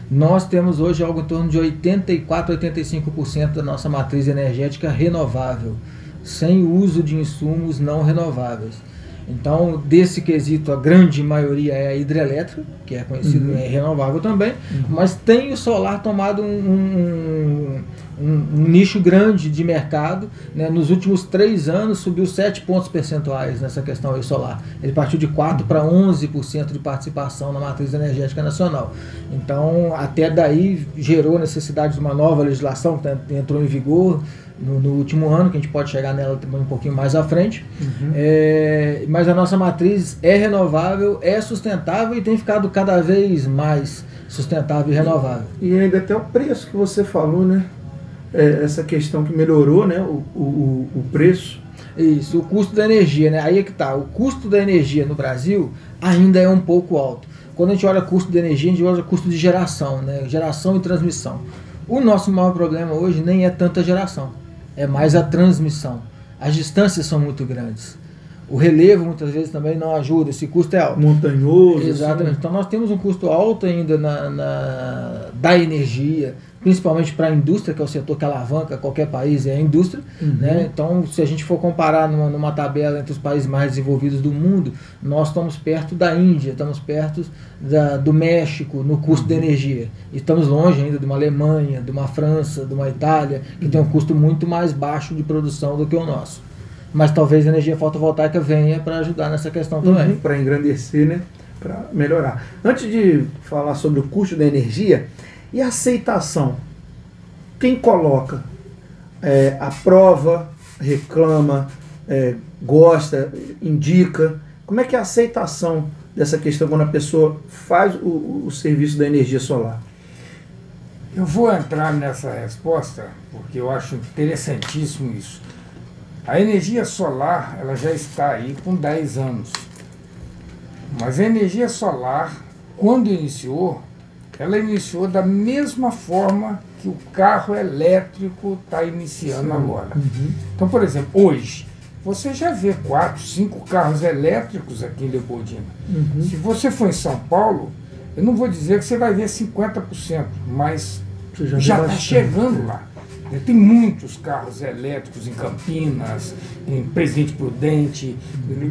Nós temos hoje algo em torno de 84, 85% da nossa matriz energética renovável, sem uso de insumos não renováveis. Então, desse quesito, a grande maioria é a hidrelétrica, que é conhecido, é renovável também, mas tem o solar tomado um nicho grande de mercado, né? Nos últimos 3 anos subiu 7 pontos percentuais nessa questão aí solar. Ele partiu de 4% para 11% de participação na matriz energética nacional. Então, até daí gerou necessidade de uma nova legislação que entrou em vigor no último ano, que a gente pode chegar nela também um pouquinho mais à frente. Mas a nossa matriz é renovável, é sustentável e tem ficado cada vez mais sustentável e renovável. E ainda até o preço que você falou, né? Essa questão que melhorou, né? O preço. Isso, o custo da energia, né? Aí é que tá. O custo da energia no Brasil ainda é um pouco alto. Quando a gente olha custo de energia, a gente olha custo de geração, né? Geração e transmissão. O nosso maior problema hoje nem é tanta geração, é mais a transmissão. As distâncias são muito grandes. O relevo muitas vezes também não ajuda, esse custo é alto. Montanhoso. Exatamente. Assim. Então nós temos um custo alto ainda da energia, principalmente para a indústria, que é o setor que alavanca qualquer país, é a indústria. Né? Então, se a gente for comparar numa tabela entre os países mais desenvolvidos do mundo, nós estamos perto da Índia, estamos perto do México no custo da energia. E estamos longe ainda de uma Alemanha, de uma França, de uma Itália, que tem um custo muito mais baixo de produção do que o nosso. Mas talvez a energia fotovoltaica venha para ajudar nessa questão também. Para engrandecer, né? Para melhorar. Antes de falar sobre o custo da energia e a aceitação, quem coloca, aprova, reclama, gosta, indica, como é que é a aceitação dessa questão quando a pessoa faz o serviço da energia solar? Eu vou entrar nessa resposta porque eu acho interessantíssimo isso. A energia solar, ela já está aí com 10 anos. Mas a energia solar, quando iniciou, ela iniciou da mesma forma que o carro elétrico está iniciando agora. Então, por exemplo, hoje, você já vê 4, 5 carros elétricos aqui em Leopoldina. Se você for em São Paulo, eu não vou dizer que você vai ver 50%, mas já está chegando lá. Tem muitos carros elétricos em Campinas, em Presidente Prudente,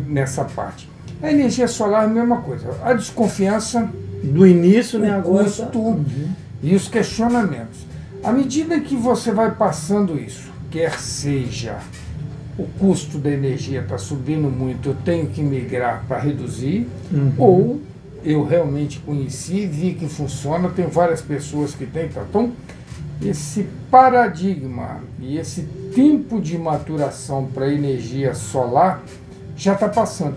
nessa parte. A energia solar é a mesma coisa. A desconfiança do início, né, o agora custo e os questionamentos. À medida que você vai passando isso, quer seja o custo da energia está subindo muito, eu tenho que migrar para reduzir, ou eu realmente conheci, vi que funciona, tem várias pessoas que têm, então esse paradigma e esse tempo de maturação para a energia solar já está passando.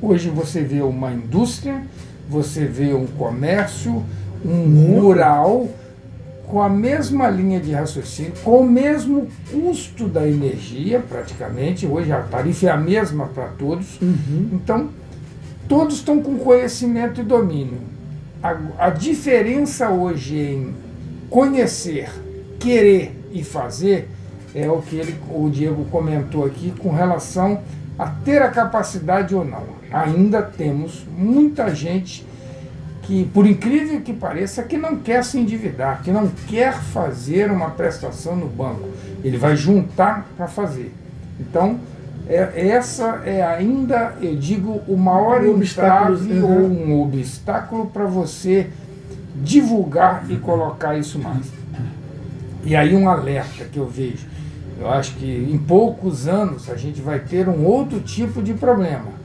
Hoje você vê uma indústria, você vê um comércio, um rural, com a mesma linha de raciocínio, com o mesmo custo da energia, praticamente. Hoje a tarifa é a mesma para todos. Então, todos estão com conhecimento e domínio. A diferença hoje em conhecer, querer e fazer é o que o Diego comentou aqui com relação a ter a capacidade ou não. Ainda temos muita gente que, por incrível que pareça, que não quer se endividar, que não quer fazer uma prestação no banco. Ele vai juntar para fazer. Então, essa é ainda, eu digo, o maior entrave ou um obstáculo para você divulgar e colocar isso mais. E aí um alerta que eu vejo. Eu acho que em poucos anos a gente vai ter um outro tipo de problema,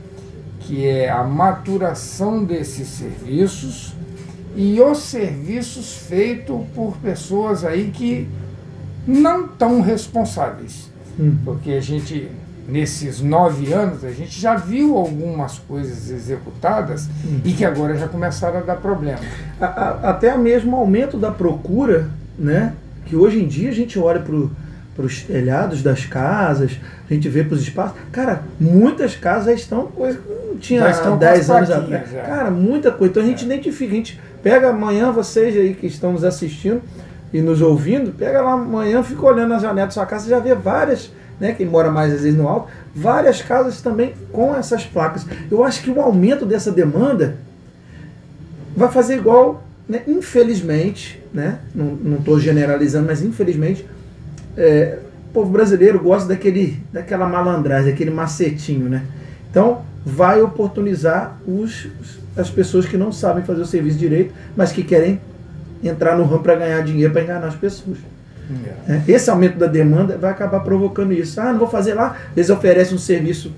que é a maturação desses serviços e os serviços feitos por pessoas aí que não tão responsáveis. Porque a gente, nesses 9 anos, a gente já viu algumas coisas executadas e que agora já começaram a dar problema. Até mesmo o aumento da procura, né? Que hoje em dia a gente olha para os telhados das casas, a gente vê para os espaços. Cara, muitas casas já estão coisa que não tinha há 10 anos atrás. Cara, muita coisa. Então a gente identifica, a gente pega amanhã, vocês aí que estão nos assistindo e nos ouvindo, pega lá amanhã, fica olhando na janela da sua casa, você já vê várias, né, quem mora mais às vezes no alto, várias casas também com essas placas. Eu acho que o aumento dessa demanda vai fazer igual, né, infelizmente, né, não estou generalizando, mas infelizmente, o povo brasileiro gosta daquela malandragem, daquele macetinho, né? Então, vai oportunizar as pessoas que não sabem fazer o serviço direito, mas que querem entrar no ramo para ganhar dinheiro, para enganar as pessoas. Esse aumento da demanda vai acabar provocando isso. Ah, não vou fazer lá. Eles oferecem um serviço,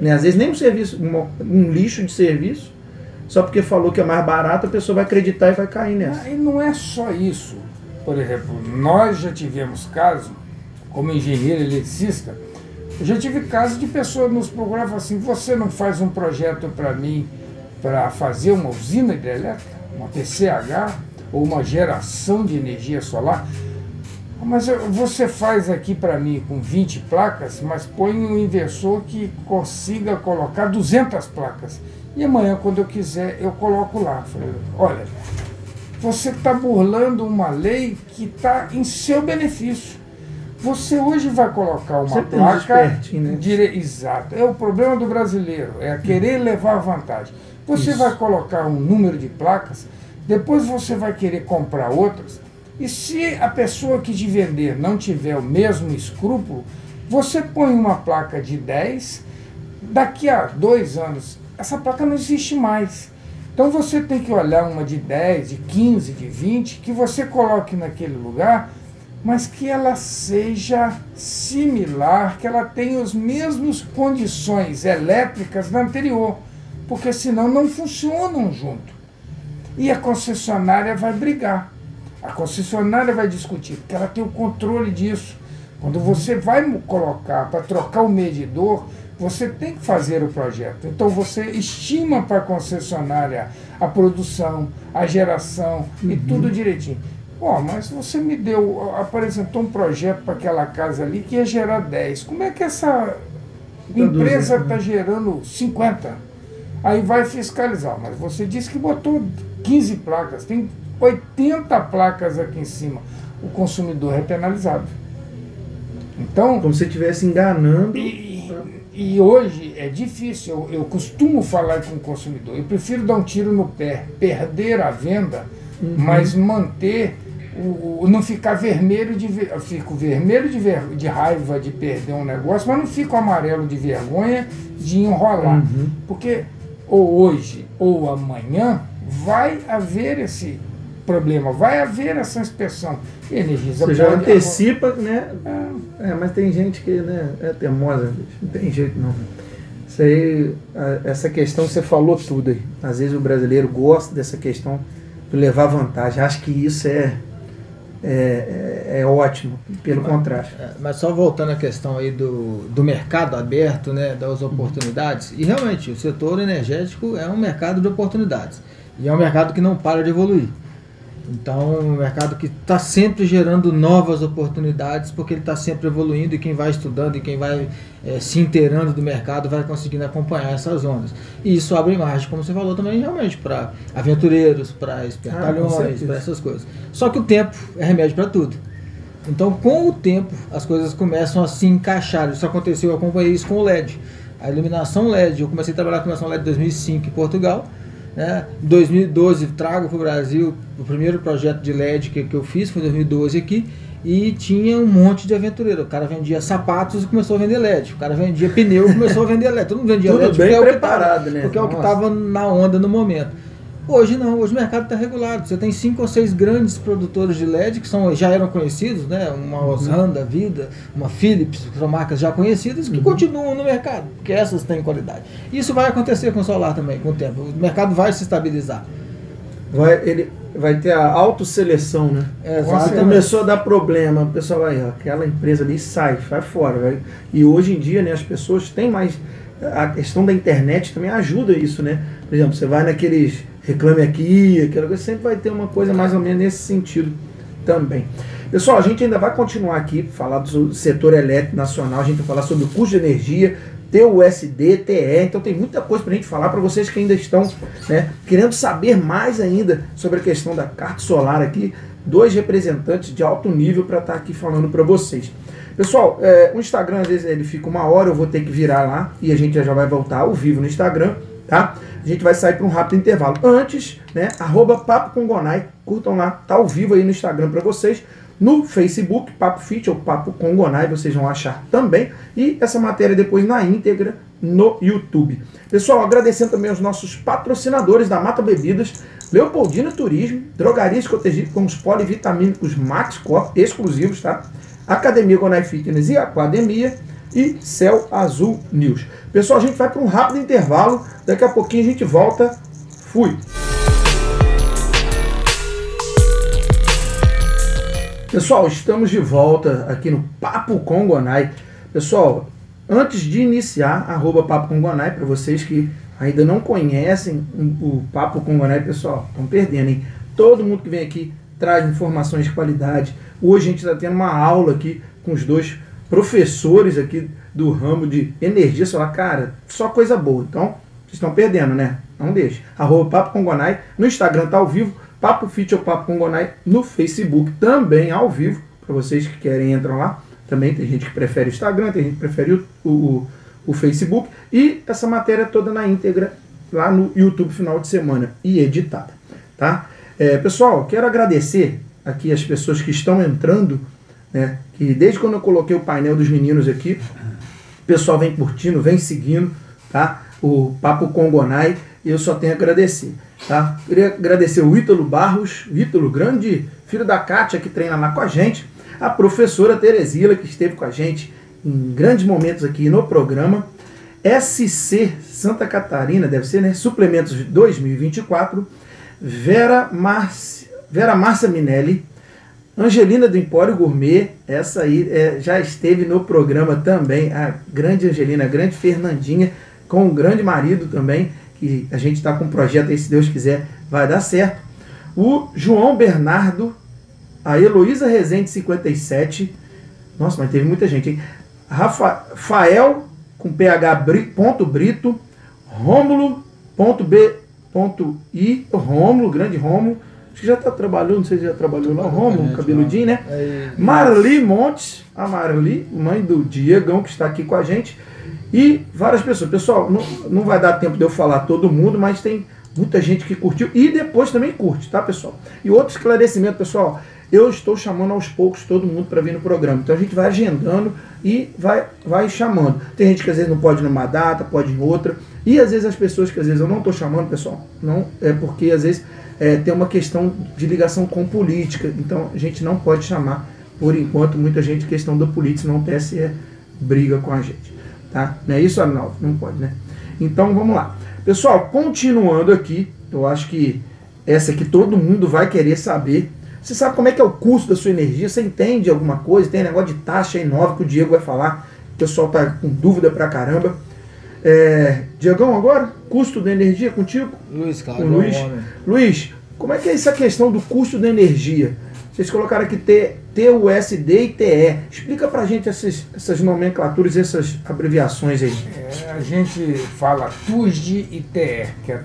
né? Às vezes nem um serviço, um lixo de serviço, só porque falou que é mais barato, a pessoa vai acreditar e vai cair nessa. E não é só isso. Por exemplo, nós já tivemos casos, como engenheiro eletricista, eu já tive casos de pessoas nos procuravam assim: você não faz um projeto para mim para fazer uma usina hidrelétrica, uma TCH, ou uma geração de energia solar? Mas você faz aqui para mim com 20 placas, mas põe um inversor que consiga colocar 200 placas. E amanhã, quando eu quiser, eu coloco lá. Falei, olha, você está burlando uma lei que está em seu benefício. Você hoje vai colocar uma placa... Né? Exato. É o problema do brasileiro, é querer levar vantagem. Você vai colocar um número de placas, depois você vai querer comprar outras, e se a pessoa que te vender não tiver o mesmo escrúpulo, você põe uma placa de 10, daqui a 2 anos, essa placa não existe mais. Então você tem que olhar uma de 10, de 15, de 20, que você coloque naquele lugar, mas que ela seja similar, que ela tenha as mesmas condições elétricas da anterior, porque senão não funcionam junto. E a concessionária vai brigar, a concessionária vai discutir, porque ela tem o controle disso. Quando você vai colocar para trocar o medidor, você tem que fazer o projeto. Então você estima para a concessionária a produção, a geração e tudo direitinho. Mas você me apresentou um projeto para aquela casa ali que ia gerar 10. Como é que essa empresa está gerando 50? Aí vai fiscalizar. Mas você disse que botou 15 placas, tem 80 placas aqui em cima. O consumidor é penalizado. Então, como se estivesse enganando. E hoje é difícil, eu costumo falar com o consumidor, eu prefiro dar um tiro no pé, perder a venda, mas manter, não ficar vermelho eu fico vermelho de raiva de perder um negócio, mas não fico amarelo de vergonha de enrolar, porque ou hoje ou amanhã vai haver esse problema, vai haver essa inspeção. Energisa você já antecipa, né? Mas tem gente que, né, é teimosa, não tem jeito não. Isso aí, essa questão você falou tudo aí. Às vezes o brasileiro gosta dessa questão de levar vantagem. Acho que isso é ótimo, pelo contrário. Mas só voltando à questão aí do mercado aberto, né, das oportunidades, e realmente o setor energético é um mercado de oportunidades. E é um mercado que não para de evoluir. Então, é um mercado que está sempre gerando novas oportunidades, porque ele está sempre evoluindo, e quem vai estudando e quem vai se inteirando do mercado vai conseguindo acompanhar essas ondas. E isso abre margem, como você falou também, realmente, para aventureiros, para espertalhões, para essas coisas. Só que o tempo é remédio para tudo. Então, com o tempo, as coisas começam a se encaixar. Isso aconteceu, eu acompanhei isso com o LED. A iluminação LED, eu comecei a trabalhar com iluminação LED em 2005 em Portugal. Em 2012 trago para o Brasil o primeiro projeto de LED que eu fiz, foi em 2012 aqui, e tinha um monte de aventureiro. O cara vendia sapatos e começou a vender LED, o cara vendia pneu e começou a vender LED, todo mundo vendia tudo LED bem porque preparado, né? Porque é o que estava na onda no momento. Hoje não, hoje o mercado está regulado. Você tem 5 ou 6 grandes produtores de LED que já eram conhecidos, né? Uma Osram da vida, uma Philips, que são marcas já conhecidas, que continuam no mercado, porque essas têm qualidade. Isso vai acontecer com o solar também, com o tempo. O mercado vai se estabilizar. Ele vai ter a autoseleção, né? Quando começou a dar problema, o pessoal vai, aquela empresa ali sai fora. E hoje em dia, né, as pessoas têm mais. A questão da internet também ajuda isso, né? Por exemplo, você vai naqueles Reclame Aqui, aquela coisa, sempre vai ter uma coisa mais ou menos nesse sentido também. Pessoal, a gente ainda vai continuar aqui, falar do setor elétrico nacional, a gente vai falar sobre o custo de energia, TUSD, TE, então tem muita coisa para a gente falar para vocês que ainda estão, né, querendo saber mais ainda sobre a questão da carta solar aqui, 2 representantes de alto nível para estar aqui falando para vocês. Pessoal, o Instagram às vezes ele fica 1 hora, eu vou ter que virar lá e a gente já vai voltar ao vivo no Instagram, tá? A gente vai sair para um rápido intervalo. Antes, né, @Papo com Gonai, curtam lá, tá ao vivo aí no Instagram para vocês. No Facebook, Papo Fit ou Papo com Gonai, vocês vão achar também. E essa matéria depois na íntegra no YouTube. Pessoal, agradecendo também aos nossos patrocinadores da Mata Bebidas, Leopoldina Turismo, Drogarias Cotegipe com os polivitamínicos Max Corp exclusivos, tá? Academia Gonai Fitness e Aquademia e Céu Azul News. Pessoal, a gente vai para um rápido intervalo, daqui a pouquinho a gente volta. Fui! Pessoal, estamos de volta aqui no Papo com Gonai. Pessoal, antes de iniciar, @Papo com Gonai, para vocês que ainda não conhecem o Papo com Gonai, pessoal, estão perdendo, hein? Todo mundo que vem aqui traz informações de qualidade. Hoje a gente está tendo uma aula aqui com os 2 professores aqui do ramo de energia solar. Cara, só coisa boa. Então, vocês estão perdendo, né? Não deixe. @Papo com Gonai. No Instagram tá ao vivo. Papo Fit ou Papo com Gonai. No Facebook também ao vivo. Para vocês que querem, entram lá. Também tem gente que prefere o Instagram, tem gente que prefere o Facebook. E essa matéria toda na íntegra lá no YouTube final de semana e editada, tá? Pessoal, quero agradecer aqui as pessoas que estão entrando, né? Que desde quando eu coloquei o painel dos meninos aqui, o pessoal vem curtindo, vem seguindo, tá? O Papo com Gonai, e eu só tenho a agradecer. Tá? Queria agradecer o Ítalo Barros, Ítalo, grande filho da Kátia, que treina lá com a gente, a professora Teresila, que esteve com a gente em grandes momentos aqui no programa, SC Santa Catarina, deve ser, né? Suplementos 2024, Vera Márcia Minelli, Angelina do Empório Gourmet, essa aí já esteve no programa também, a grande Angelina, a grande Fernandinha, com o grande marido também, que a gente está com um projeto aí, se Deus quiser, vai dar certo. O João Bernardo, a Heloísa Rezende 57, nossa, mas teve muita gente, hein? Rafael, com PH Brito, Rômulo.b.i, Rômulo, grande Rômulo, acho que já está trabalhando, não sei se já trabalhou lá, Rômulo, cabeludinho, né? Marli Montes, a Marli, mãe do Diegão, que está aqui com a gente, e várias pessoas. Pessoal, não vai dar tempo de eu falar todo mundo, mas tem muita gente que curtiu e depois também curte, tá, pessoal? E outro esclarecimento, pessoal, eu estou chamando aos poucos todo mundo para vir no programa. Então a gente vai agendando e vai chamando. Tem gente que às vezes não pode numa data, pode em outra. E às vezes as pessoas que às vezes eu não estou chamando, pessoal, não é porque às vezes tem uma questão de ligação com política. Então a gente não pode chamar por enquanto. Muita gente, questão da política, senão o TSE briga com a gente. Tá? Não é isso, Arnaldo? Não pode, né? Então vamos lá. Pessoal, continuando aqui, eu acho que essa aqui todo mundo vai querer saber. Você sabe como é que é o custo da sua energia? Você entende alguma coisa? Tem negócio de taxa aí nova que o Diego vai falar. O pessoal tá com dúvida pra caramba. Diegão, agora, custo da energia contigo? Luiz, claro. Luiz, como é que é essa questão do custo da energia? Vocês colocaram aqui TUSD e TE. Explica pra gente essas nomenclaturas, essas abreviações aí. A gente fala TUSD e TE, que é a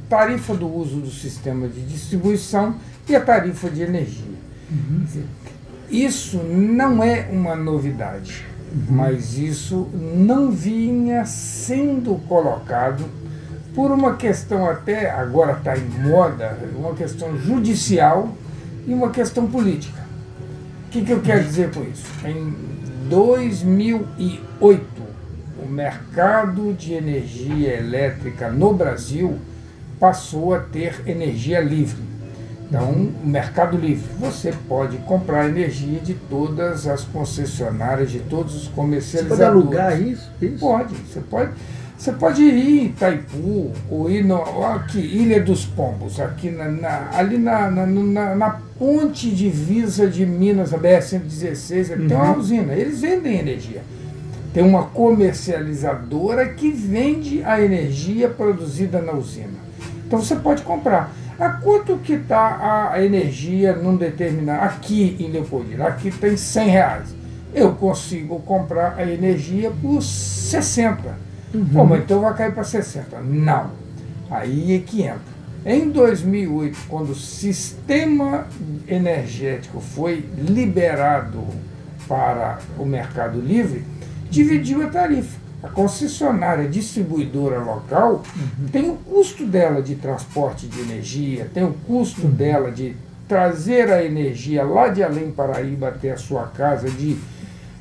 tarifa do uso do sistema de distribuição e a tarifa de energia. Isso não é uma novidade, mas isso não vinha sendo colocado por uma questão até, agora está em moda, uma questão judicial e uma questão política. O que eu quero dizer com isso? Em 2008, o mercado de energia elétrica no Brasil passou a ter energia livre. Então, o mercado livre, você pode comprar energia de todas as concessionárias, de todos os comercializadores. Você pode alugar isso? Pode, você pode ir em Itaipu, ou ir aqui, Ilha dos Pombos, aqui ali na ponte divisa de Minas, a BR-116, tem uma usina, eles vendem energia. Tem uma comercializadora que vende a energia produzida na usina. Então você pode comprar. A quanto que está a energia num determinado... Aqui em Leopoldina, aqui tem R$100. Eu consigo comprar a energia por 60. Pô, mas então vai cair para 60. Não. Aí é que entra. Em 2008, quando o sistema energético foi liberado para o mercado livre, dividiu a tarifa. A concessionária distribuidora local tem o custo dela de transporte de energia, tem o custo dela de trazer a energia lá de Além Paraíba até a sua casa, de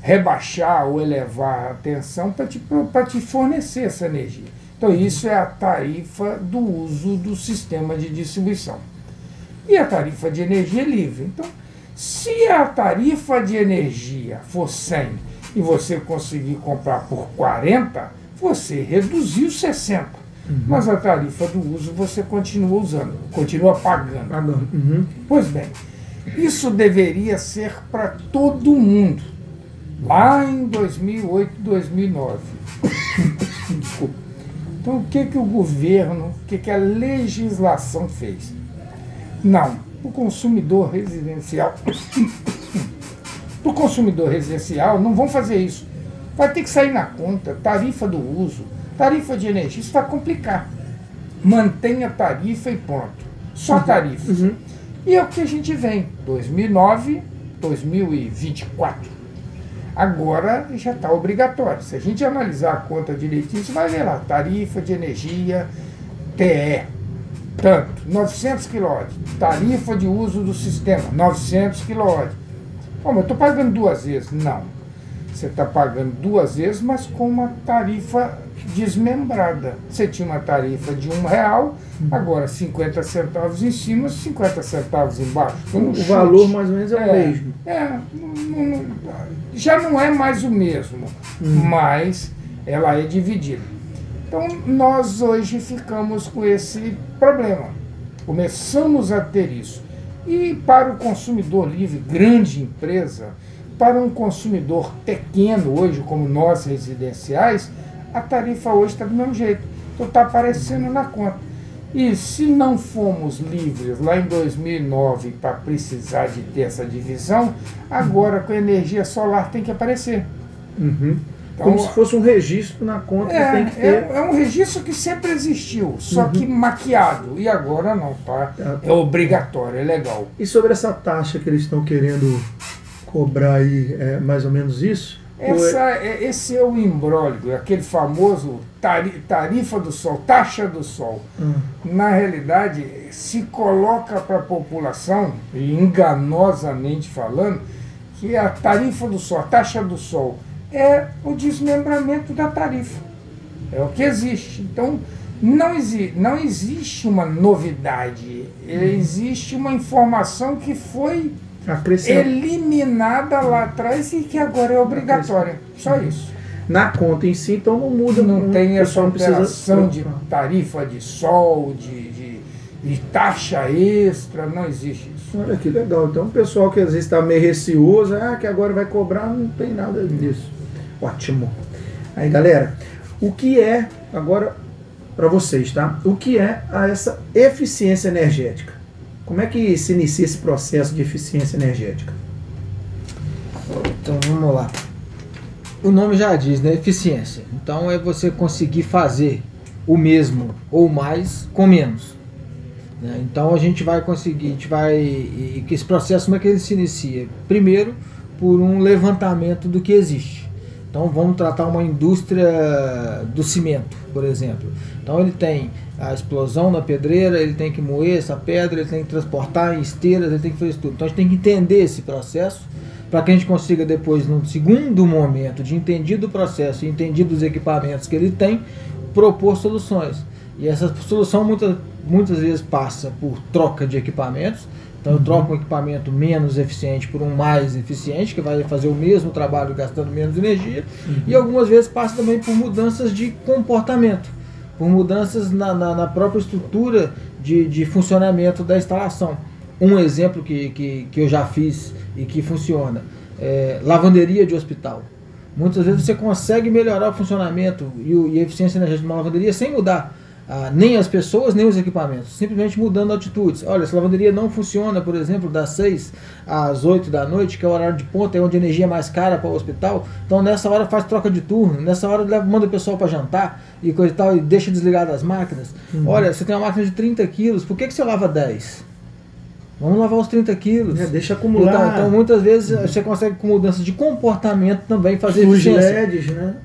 rebaixar ou elevar a tensão para te fornecer essa energia. Então isso é a tarifa do uso do sistema de distribuição. E a tarifa de energia é livre. Então, se a tarifa de energia for 100 e você conseguir comprar por 40, você reduziu 60. Mas a tarifa do uso você continua usando, continua pagando. Pois bem, isso deveria ser para todo mundo. Lá em 2008, 2009. Desculpa. Então, o que o governo, o que a legislação fez? Não, o consumidor residencial... Para o consumidor residencial, não vão fazer isso. Vai ter que sair na conta, tarifa do uso, tarifa de energia, isso vai complicar. Mantenha a tarifa e pronto. Só tarifa. E é o que a gente vem, 2009, 2024. Agora já está obrigatório. Se a gente analisar a conta direitinho, você vai ver lá, tarifa de energia, TE, tanto, 900 kW, tarifa de uso do sistema, 900 kW. Bom, mas eu estou pagando 2 vezes. Não. Você está pagando 2 vezes, mas com uma tarifa desmembrada. Você tinha uma tarifa de R$1, agora 50 centavos em cima, 50 centavos embaixo. O valor mais ou menos é o mesmo. Já não é mais o mesmo, mas ela é dividida. Então, nós hoje ficamos com esse problema. Começamos a ter isso. E para o consumidor livre, grande empresa, para um consumidor pequeno hoje, como nós residenciais, a tarifa hoje está do mesmo jeito. Então está aparecendo na conta. E se não fomos livres lá em 2009 para precisar de ter essa divisão, agora com a energia solar tem que aparecer. Então, como se fosse um registro na conta que tem que ter. É um registro que sempre existiu, só que maquiado. E agora não, tá? É obrigatório, é legal. E sobre essa taxa que eles estão querendo cobrar aí, é mais ou menos isso? Esse é o imbróglio, aquele famoso tarifa do sol, taxa do sol. Na realidade, se coloca para a população, enganosamente falando, que a tarifa do sol, a taxa do sol, é o desmembramento da tarifa. É o que existe. Então, não existe uma novidade, existe uma informação que foi eliminada lá atrás e que agora é obrigatória. Só isso. Na conta em si, então não muda. Não tem essa alteração de tarifa de sol, de taxa extra, não existe isso. Olha que legal. Então o pessoal que às vezes está meio receoso, que agora vai cobrar, não tem nada disso. Ótimo. Aí galera, o que é, agora para vocês, tá? O que é essa eficiência energética? Como é que se inicia esse processo de eficiência energética? Então vamos lá. O nome já diz, né? Eficiência. Então é você conseguir fazer o mesmo ou mais com menos. Né? Então a gente vai conseguir, e esse processo como é que ele se inicia? Primeiro, por um levantamento do que existe. Então vamos tratar uma indústria do cimento, por exemplo. Então ele tem a explosão na pedreira, ele tem que moer essa pedra, ele tem que transportar em esteiras, ele tem que fazer isso tudo. Então a gente tem que entender esse processo para que a gente consiga depois, num segundo momento de entendido o processo e entendido os equipamentos que ele tem, propor soluções. E essa solução muitas vezes passa por troca de equipamentos. Então eu troco um equipamento menos eficiente por um mais eficiente, que vai fazer o mesmo trabalho gastando menos energia. E algumas vezes passa também por mudanças de comportamento, por mudanças na própria estrutura de funcionamento da instalação. Um exemplo que eu já fiz e que funciona é lavanderia de hospital. Muitas vezes você consegue melhorar o funcionamento e a eficiência energética de uma lavanderia sem mudar nem as pessoas, nem os equipamentos, simplesmente mudando atitudes. Olha, essa lavanderia não funciona, por exemplo, das 6 às 8 da noite, que é o horário de ponta, é onde a energia é mais cara para o hospital. Então nessa hora faz troca de turno, nessa hora manda o pessoal para jantar e coisa e tal, e deixa desligado as máquinas. Olha, você tem uma máquina de 30 quilos, por que você lava 10? Vamos lavar os 30 quilos. Deixa acumular. Então muitas vezes você consegue, com mudança de comportamento, também fazer os eficiência. LEDs, né?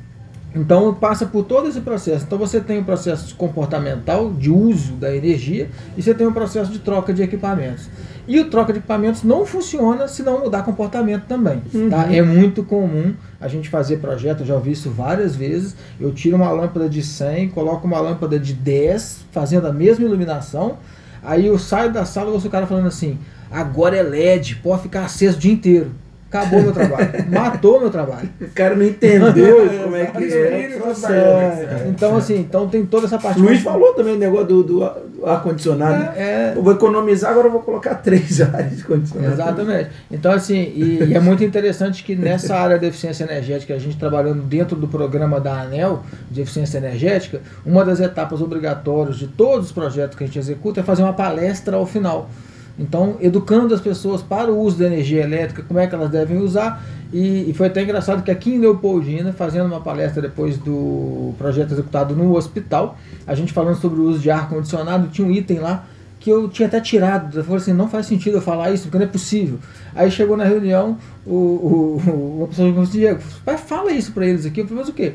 Então passa por todo esse processo. Então você tem o processo comportamental de uso da energia e você tem o processo de troca de equipamentos. E o troca de equipamentos não funciona se não mudar comportamento também. Tá? É muito comum a gente fazer projeto, eu já ouvi isso várias vezes. Eu tiro uma lâmpada de 100, coloco uma lâmpada de 10, fazendo a mesma iluminação. Aí eu saio da sala e ouço o cara falando assim: agora é LED, pode ficar aceso o dia inteiro. Acabou meu trabalho. Matou meu trabalho. O cara não entendeu como é que é. Então, assim, então tem toda essa parte. Luiz falou também o negócio do ar-condicionado. Eu vou economizar, agora eu vou colocar 3 ares de condicionado. Exatamente. Então, assim, e é muito interessante que nessa área de eficiência energética, a gente trabalhando dentro do programa da ANEEL de eficiência energética, uma das etapas obrigatórias de todos os projetos que a gente executa é fazer uma palestra ao final. Então, educando as pessoas para o uso da energia elétrica, como é que elas devem usar. E foi até engraçado que aqui em Leopoldina, fazendo uma palestra depois do projeto executado no hospital, a gente falando sobre o uso de ar-condicionado, tinha um item lá que eu tinha até tirado. Eu falei assim, não faz sentido eu falar isso, porque não é possível. Aí chegou na reunião, uma pessoa falou assim: Diego, fala isso para eles aqui. Eu falei, mas o quê?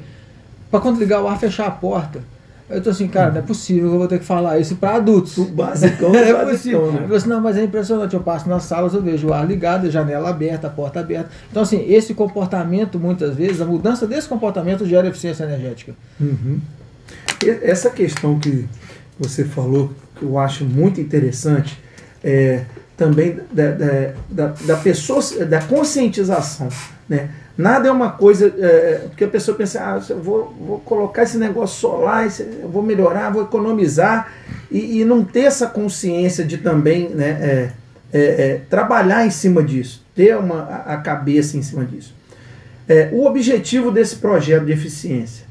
Para quando ligar o ar, fechar a porta. Eu tô assim, cara, não é possível que eu vou ter que falar isso para adultos. O basicão é basicão, possível. né? Eu falei assim, não, mas é impressionante, eu passo nas salas, eu vejo o ar ligado, a janela aberta, a porta aberta. Então, assim, esse comportamento, muitas vezes, a mudança desse comportamento gera eficiência energética. Uhum. Essa questão que você falou, que eu acho muito interessante, também da pessoa, da conscientização, né? Nada é uma coisa, porque a pessoa pensa, eu vou colocar esse negócio solar, eu vou melhorar, vou economizar, e não ter essa consciência de também, né, trabalhar em cima disso, ter a cabeça em cima disso. O objetivo desse projeto de eficiência,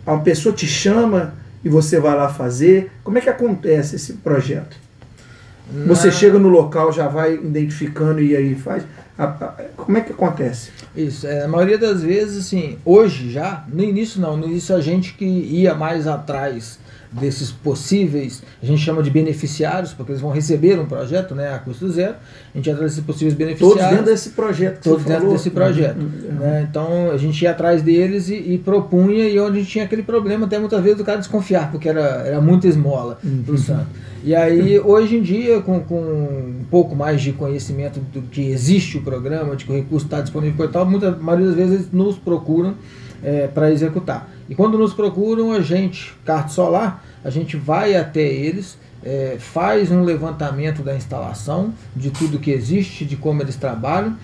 a pessoa te chama e você vai lá fazer, como é que acontece esse projeto? Você chega no local, já vai identificando e aí faz. Como é que acontece? Isso, a maioria das vezes, assim, hoje já, no início não, no início a gente que ia mais atrás desses possíveis, a gente chama de beneficiários, porque eles vão receber um projeto, né, a custo zero, a gente ia atrás desses possíveis beneficiários. Todos dentro desse projeto. Todos dentro desse projeto. Né? Então a gente ia atrás deles e propunha, e onde a gente tinha aquele problema, até muitas vezes do cara desconfiar, porque era muita esmola pro santo. E aí, hoje em dia, com um pouco mais de conhecimento do que existe o programa, de que o recurso está disponível e tal, a maioria das vezes eles nos procuram para executar. E quando nos procuram, a gente, Carto Solar, a gente vai até eles, faz um levantamento da instalação, de tudo que existe, de como eles trabalham,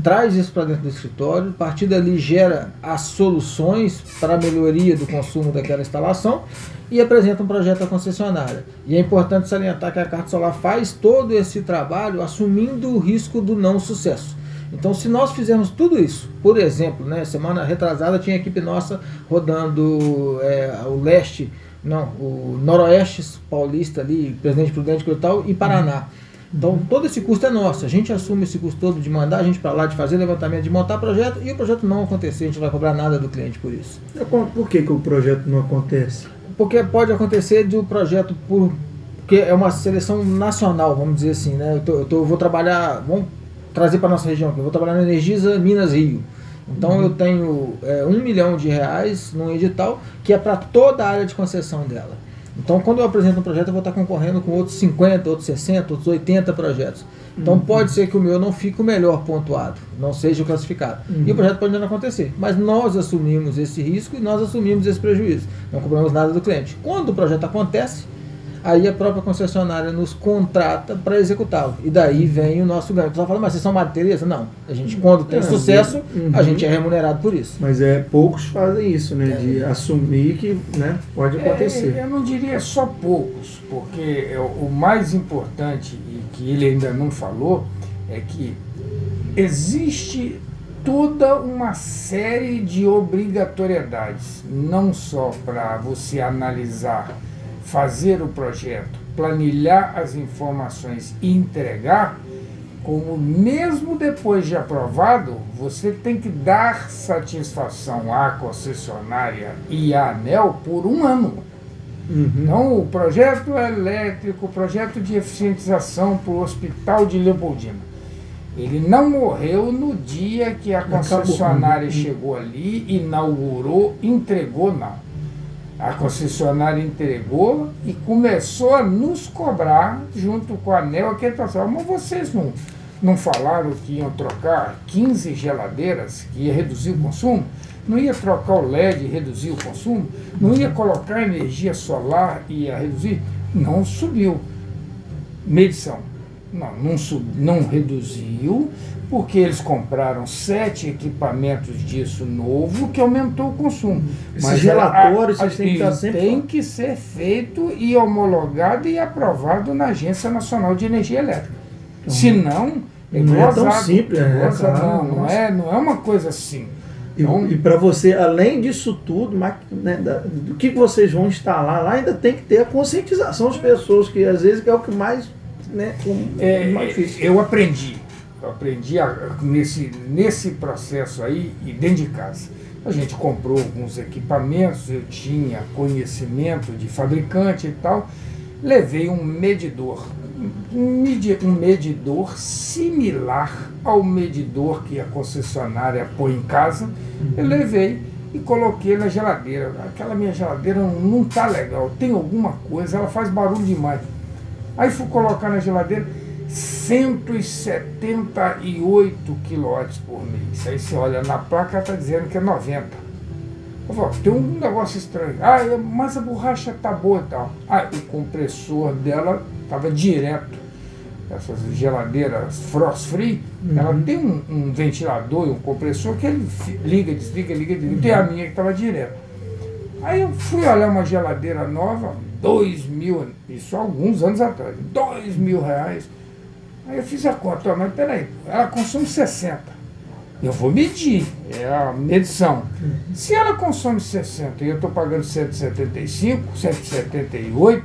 traz isso para dentro do escritório, a partir dali gera as soluções para a melhoria do consumo daquela instalação e apresenta um projeto à concessionária. E é importante salientar que a Carto Solar faz todo esse trabalho assumindo o risco do não sucesso. Então, se nós fizermos tudo isso, por exemplo, né, semana retrasada tinha equipe nossa rodando o Noroeste Paulista ali, Presidente Prudente e tal, e Paraná. Então, todo esse custo é nosso. A gente assume esse custo todo de mandar a gente para lá, de fazer levantamento, de montar projeto, e o projeto não acontecer, a gente não vai cobrar nada do cliente por isso. Por que o projeto não acontece? Porque pode acontecer de um projeto porque é uma seleção nacional, vamos dizer assim, né? Eu vou trabalhar, vamos trazer para nossa região aqui, eu vou trabalhar na Energisa Minas Rio. Então eu tenho R$1 milhão num edital que é para toda a área de concessão dela. Então quando eu apresento um projeto eu vou estar concorrendo com outros 50, outros 60, outros 80 projetos. Então pode ser que o meu não fique o melhor pontuado, não seja o classificado. E o projeto pode não acontecer. Mas nós assumimos esse risco e nós assumimos esse prejuízo. Não cobramos nada do cliente. Quando o projeto acontece, aí a própria concessionária nos contrata para executá-lo. E daí vem o nosso ganho. O pessoal fala, mas vocês são madeireiros? Não. A gente, quando tem sucesso, a gente é remunerado por isso. Mas poucos fazem isso, né? De assumir que, né, pode acontecer. Eu não diria só poucos, porque o mais importante, e que ele ainda não falou, é que existe toda uma série de obrigatoriedades, não só para você analisar, fazer o projeto, planilhar as informações e entregar, como mesmo depois de aprovado, você tem que dar satisfação à concessionária e à ANEEL por 1 ano. Então, o projeto elétrico, o projeto de eficientização para o Hospital de Leopoldina, ele não morreu no dia que a concessionária chegou ali, inaugurou, entregou, não. A concessionária entregou e começou a nos cobrar, junto com a ANEEL, que mas vocês não falaram que iam trocar 15 geladeiras, que ia reduzir o consumo? Não ia trocar o LED e reduzir o consumo? Não ia colocar energia solar e ia reduzir? Não subiu. Medição. Não reduziu, porque eles compraram 7 equipamentos disso novo, que aumentou o consumo. Esses relatórios vocês têm que estar sempre... Tem que ser feito e homologado e aprovado na Agência Nacional de Energia Elétrica. Senão, não é tão simples. Não é uma coisa assim. E para você, além disso tudo, né, do que vocês vão instalar lá, ainda tem que ter a conscientização das pessoas, que às vezes é o que mais... Né, mais difícil. Eu aprendi nesse processo aí, e dentro de casa. A gente comprou alguns equipamentos, eu tinha conhecimento de fabricante e tal, levei um medidor similar ao medidor que a concessionária põe em casa, eu levei e coloquei na geladeira. Aquela minha geladeira não tá legal, tem alguma coisa, ela faz barulho demais. Aí fui colocar na geladeira 178 kW por mês. Aí você olha na placa, ela está dizendo que é 90. Eu falo, tem um negócio estranho. Mas a borracha tá boa e tal. O compressor dela estava direto. Essas geladeiras frost free, ela tem um ventilador e um compressor que ele liga, desliga, liga, desliga. Tem a minha que estava direto. Aí eu fui olhar uma geladeira nova, 2.000, isso há alguns anos atrás, R$2.000. Aí eu fiz a conta, mas peraí, ela consome 60. Eu vou medir, é a medição. Se ela consome 60 e eu estou pagando 175, 178,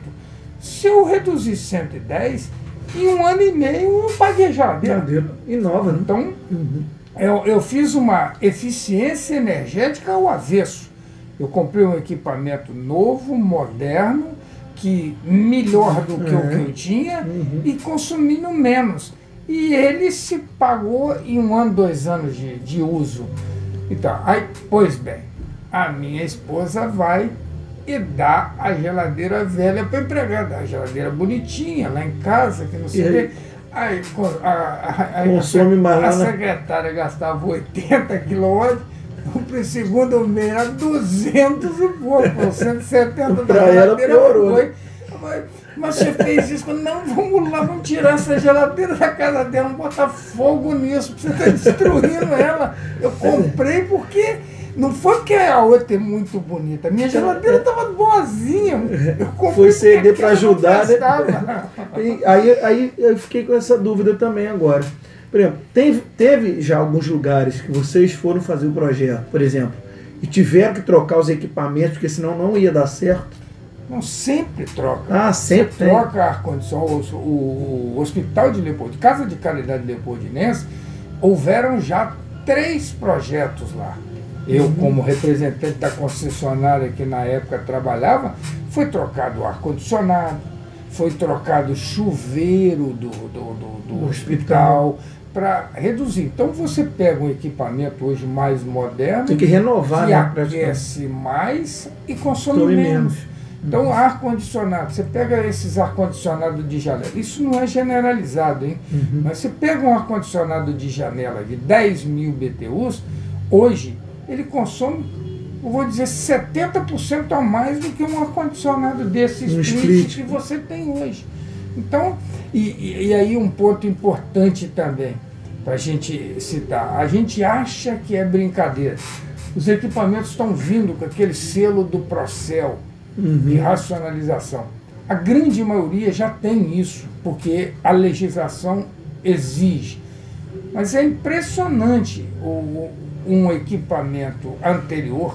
se eu reduzir 110, em 1 ano e meio eu paguei a geladeira. E nova, né? Então, eu fiz uma eficiência energética ao avesso. Eu comprei um equipamento novo, moderno, que melhor do que o que eu tinha e consumindo menos. E ele se pagou em 1 ano, 2 anos de uso. Então, aí, pois bem, a minha esposa vai e dá a geladeira velha para empregada, a geladeira bonitinha lá em casa, que não sei o quê. Aí consome mais lá, a secretária gastava 80 kW, no segundo mês era 200 e pouco, 170 da geladeira. Piorou, foi. Mas você fez isso, não, vamos lá, vamos tirar essa geladeira da casa dela, vamos botar fogo nisso, você está destruindo ela. Eu comprei porque, não foi porque a outra é muito bonita, a minha geladeira estava boazinha. Eu comprei. Foi ceder para ajudar, né? Aí eu fiquei com essa dúvida também agora. Por exemplo, teve já alguns lugares que vocês foram fazer o projeto, por exemplo, e tiveram que trocar os equipamentos, porque senão não ia dar certo? Não, sempre troca. Sempre você troca ar-condicionado. O Hospital de Leopoldinense, Casa de Caridade Leopoldinense, houveram já 3 projetos lá. Eu, como representante da concessionária que na época trabalhava, foi trocado o ar-condicionado, foi trocado o chuveiro do hospital, para reduzir. Então você pega um equipamento hoje mais moderno, tem que renovar, que aquece mais e consome menos. Então, ar-condicionado, você pega esses ar-condicionados de janela, isso não é generalizado, hein? Mas você pega um ar-condicionado de janela de 10.000 BTUs, hoje ele consome, eu vou dizer, 70% a mais do que um ar-condicionado desse split que você tem hoje. Então, e aí um ponto importante também, para a gente citar, a gente acha que é brincadeira. Os equipamentos estão vindo com aquele selo do Procel, de racionalização. A grande maioria já tem isso, porque a legislação exige. Mas é impressionante, um equipamento anterior,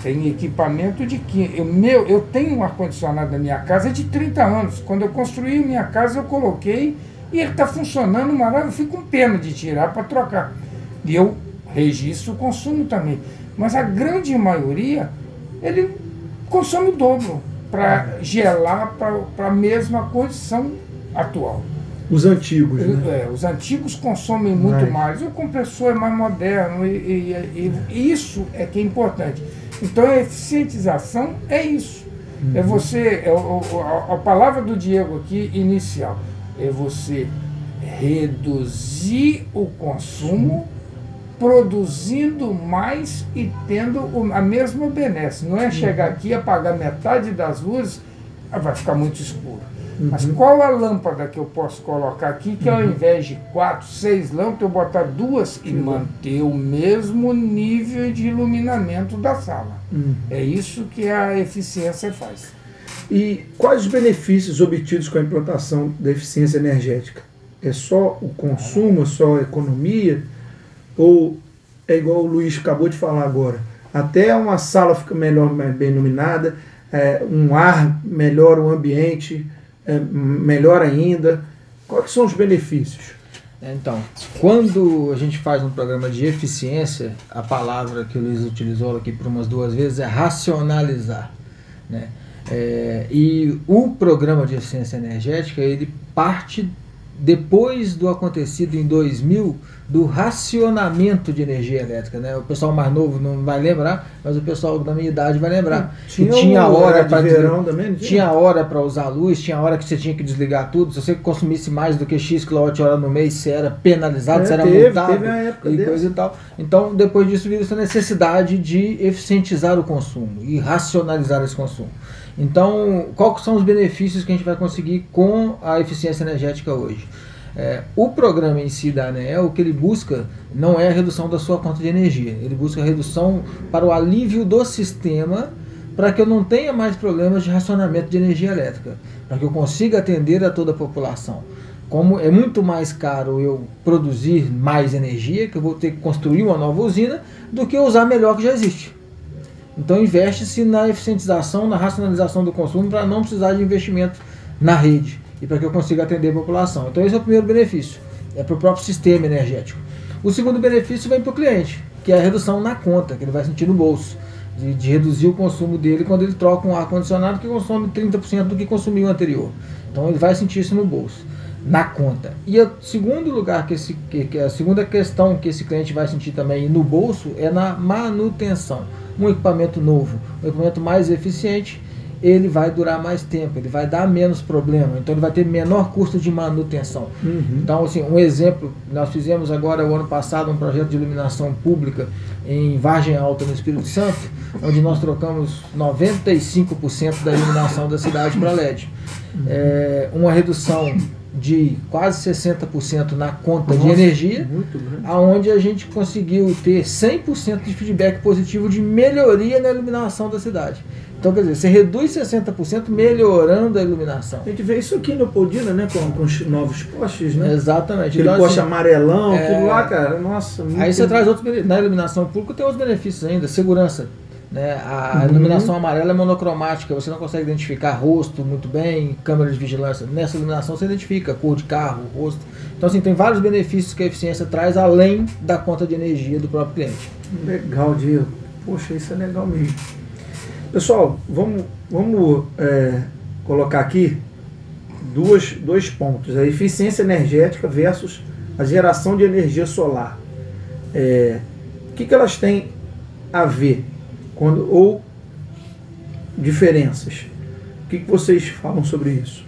tem equipamento de que eu tenho um ar-condicionado na minha casa de 30 anos. Quando eu construí minha casa, eu coloquei e ele está funcionando maravilhoso. Eu fico com pena de tirar para trocar. E eu registro o consumo também. Mas a grande maioria, ele consome o dobro para gelar para a mesma condição atual. Os antigos, né? Os antigos consomem muito mais. O compressor é mais moderno e isso é que é importante. Então a eficientização é isso. É você, a palavra do Diego aqui inicial, é você reduzir o consumo, produzindo mais e tendo a mesma benesse. Não é chegar aqui, apagar metade das luzes, vai ficar muito escuro. Mas qual a lâmpada que eu posso colocar aqui, que ao invés de 4, 6 lâmpadas, eu botar 2 e manter o mesmo nível de iluminamento da sala. É isso que a eficiência faz. E quais os benefícios obtidos com a implantação da eficiência energética? É só o consumo, é só a economia? Ou é igual o Luiz acabou de falar agora? Até uma sala fica melhor, mais bem iluminada, um ar melhora o ambiente, melhor ainda. Quais são os benefícios? Então, quando a gente faz um programa de eficiência, a palavra que o Luiz utilizou aqui por umas 2 vezes é racionalizar, né? E o programa de eficiência energética, ele parte depois do acontecido em 2000, do racionamento de energia elétrica, né? O pessoal mais novo não vai lembrar, mas o pessoal da minha idade vai lembrar. Tinha hora para verão também, tinha hora para usar a luz, tinha hora que você tinha que desligar tudo. Se você consumisse mais do que X kWh no mês, você era penalizado, você era multado, teve uma época e coisa e tal. Então, depois disso, veio essa necessidade de eficientizar o consumo e racionalizar esse consumo. Então, quais são os benefícios que a gente vai conseguir com a eficiência energética hoje? O programa em si da ANEEL, o que ele busca não é a redução da sua conta de energia, ele busca a redução para o alívio do sistema, para que eu não tenha mais problemas de racionamento de energia elétrica, para que eu consiga atender a toda a população. Como é muito mais caro eu produzir mais energia, que eu vou ter que construir uma nova usina, do que usar melhor que já existe. Então investe-se na eficientização, na racionalização do consumo, para não precisar de investimento na rede e para que eu consiga atender a população. Então esse é o primeiro benefício, é para o próprio sistema energético. O segundo benefício vem para o cliente, que é a redução na conta, que ele vai sentir no bolso, de reduzir o consumo dele quando ele troca um ar-condicionado que consome 30% do que consumiu anterior. Então ele vai sentir isso no bolso, na conta. E o segundo lugar, a segunda questão que esse cliente vai sentir também no bolso é na manutenção. Um equipamento novo, um equipamento mais eficiente, ele vai durar mais tempo, ele vai dar menos problema, então ele vai ter menor custo de manutenção. Então, assim, um exemplo, nós fizemos agora, o ano passado, um projeto de iluminação pública em Vargem Alta, no Espírito Santo, onde nós trocamos 95% da iluminação da cidade para LED. Uma redução de quase 60% na conta de energia, aonde a gente conseguiu ter 100% de feedback positivo de melhoria na iluminação da cidade. Então, quer dizer, você reduz 60% melhorando a iluminação. A gente vê isso aqui no Podina, né? Com os novos postes, né? Exatamente. Aquele então, poste assim, amarelão, tudo lá, cara. Nossa, muito... Aí você traz outros benefícios. Na iluminação pública tem outros benefícios ainda. Segurança. Né? A iluminação amarela é monocromática, você não consegue identificar rosto muito bem, câmera de vigilância. Nessa iluminação você identifica cor de carro, rosto. Então, assim, tem vários benefícios que a eficiência traz além da conta de energia do próprio cliente. Legal, Diego. Poxa, isso é legal mesmo. Pessoal, vamos colocar aqui dois pontos. A eficiência energética versus a geração de energia solar. O que elas têm a ver? Ou diferenças? O que vocês falam sobre isso?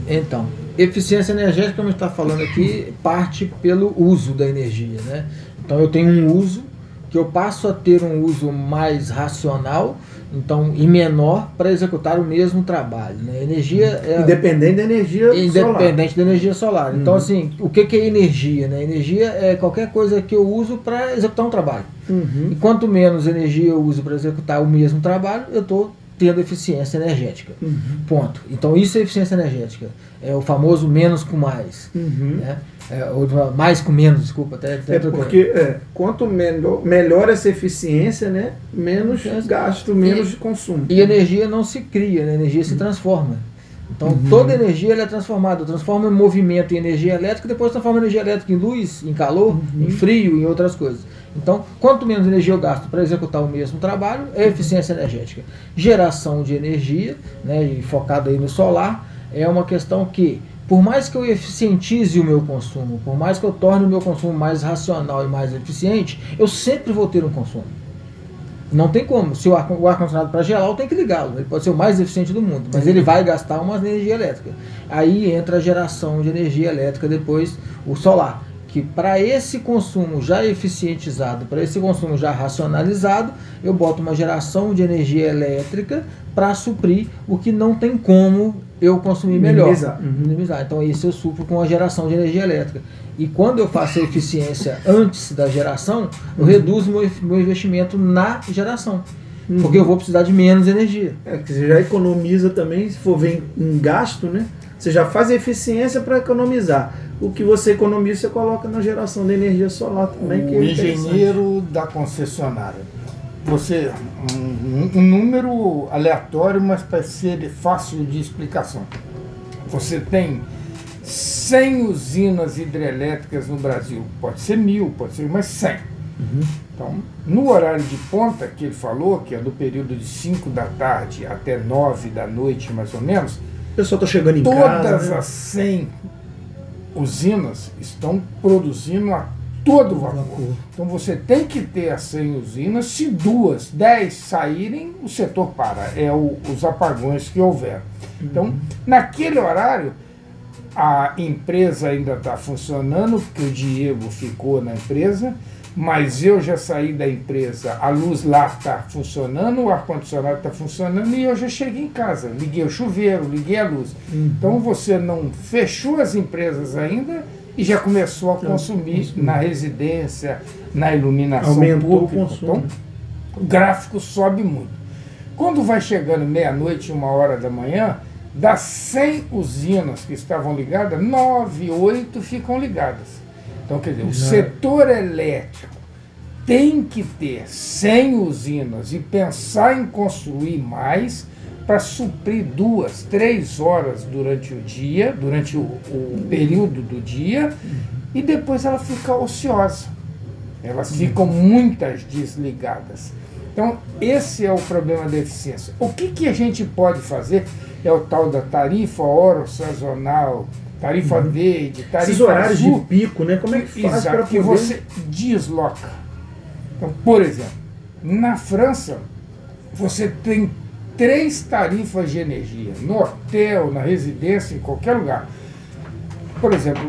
Então, eficiência energética, como a gente está falando aqui, parte pelo uso da energia, né? Então eu tenho um uso que eu passo a ter um uso mais racional, então, e menor, para executar o mesmo trabalho, né? Energia independente da energia solar. Independente da energia solar. Então, assim, o que é energia, né? Energia é qualquer coisa que eu uso para executar um trabalho. E quanto menos energia eu uso para executar o mesmo trabalho, eu estou tendo eficiência energética. Ponto. Então, isso é eficiência energética. É o famoso menos com mais. Né? Mais com menos, desculpa. Porque quanto melhor essa eficiência, né, menos gasto, menos consumo. E energia não se cria, né? Energia se transforma. Então, toda energia ela é transformada. Transforma em movimento em energia elétrica, depois transforma energia elétrica em luz, em calor, em frio, em outras coisas. Então, quanto menos energia eu gasto para executar o mesmo trabalho, é eficiência energética. Geração de energia, né, e focado aí no solar, é uma questão que, por mais que eu eficientize o meu consumo, por mais que eu torne o meu consumo mais racional e mais eficiente, eu sempre vou ter um consumo. Não tem como. Se o ar-condicionado para gelar, eu tenho que ligá-lo. Ele pode ser o mais eficiente do mundo, mas ele vai gastar uma energia elétrica. Aí entra a geração de energia elétrica depois, o solar. Que para esse consumo já eficientizado, para esse consumo já racionalizado, eu boto uma geração de energia elétrica para suprir o que não tem como eu consumir melhor. Minimizar. Então isso eu supro com a geração de energia elétrica. E quando eu faço a eficiência antes da geração, eu reduzo meu investimento na geração. Porque eu vou precisar de menos energia. Que você já economiza também, se for ver em gasto, né? Você já faz a eficiência para economizar. O que você economiza, você coloca na geração de energia solar também. O engenheiro da concessionária. Você, um número aleatório, mas para ser fácil de explicação. Você tem 100 usinas hidrelétricas no Brasil. Pode ser 1000, pode ser mais 100. Então, no horário de ponta que ele falou, que é do período de 5 da tarde até 9 da noite, mais ou menos, o pessoal está chegando em todas casa, né? as 100 usinas estão produzindo a todo vapor. Então você tem que ter as 100 usinas. Se 2, 10 saírem, o setor para. É os apagões que houver. Então, naquele horário, a empresa ainda está funcionando, porque o Diego ficou na empresa, mas eu já saí da empresa, a luz lá está funcionando, o ar-condicionado está funcionando e eu já cheguei em casa. Liguei o chuveiro, liguei a luz. Então você não fechou as empresas ainda e já começou a consumir na residência, na iluminação aumentou pública. o consumo. Então, o gráfico sobe muito. Quando vai chegando meia-noite, 1h da manhã, das 100 usinas que estavam ligadas, 9, 8 ficam ligadas. Então, quer dizer, o setor elétrico tem que ter 100 usinas e pensar em construir mais para suprir 2, 3 horas durante o dia, durante o período do dia, e depois ela fica ociosa. Elas ficam muitas desligadas. Então, esse é o problema da eficiência. O que a gente pode fazer é o tal da tarifa oro-sazonal, tarifa verde, tarifa esses horários azul, de pico, né? Como é que faz para que poder... você desloca. Então, por exemplo, na França, você tem 3 tarifas de energia, no hotel, na residência, em qualquer lugar. Por exemplo,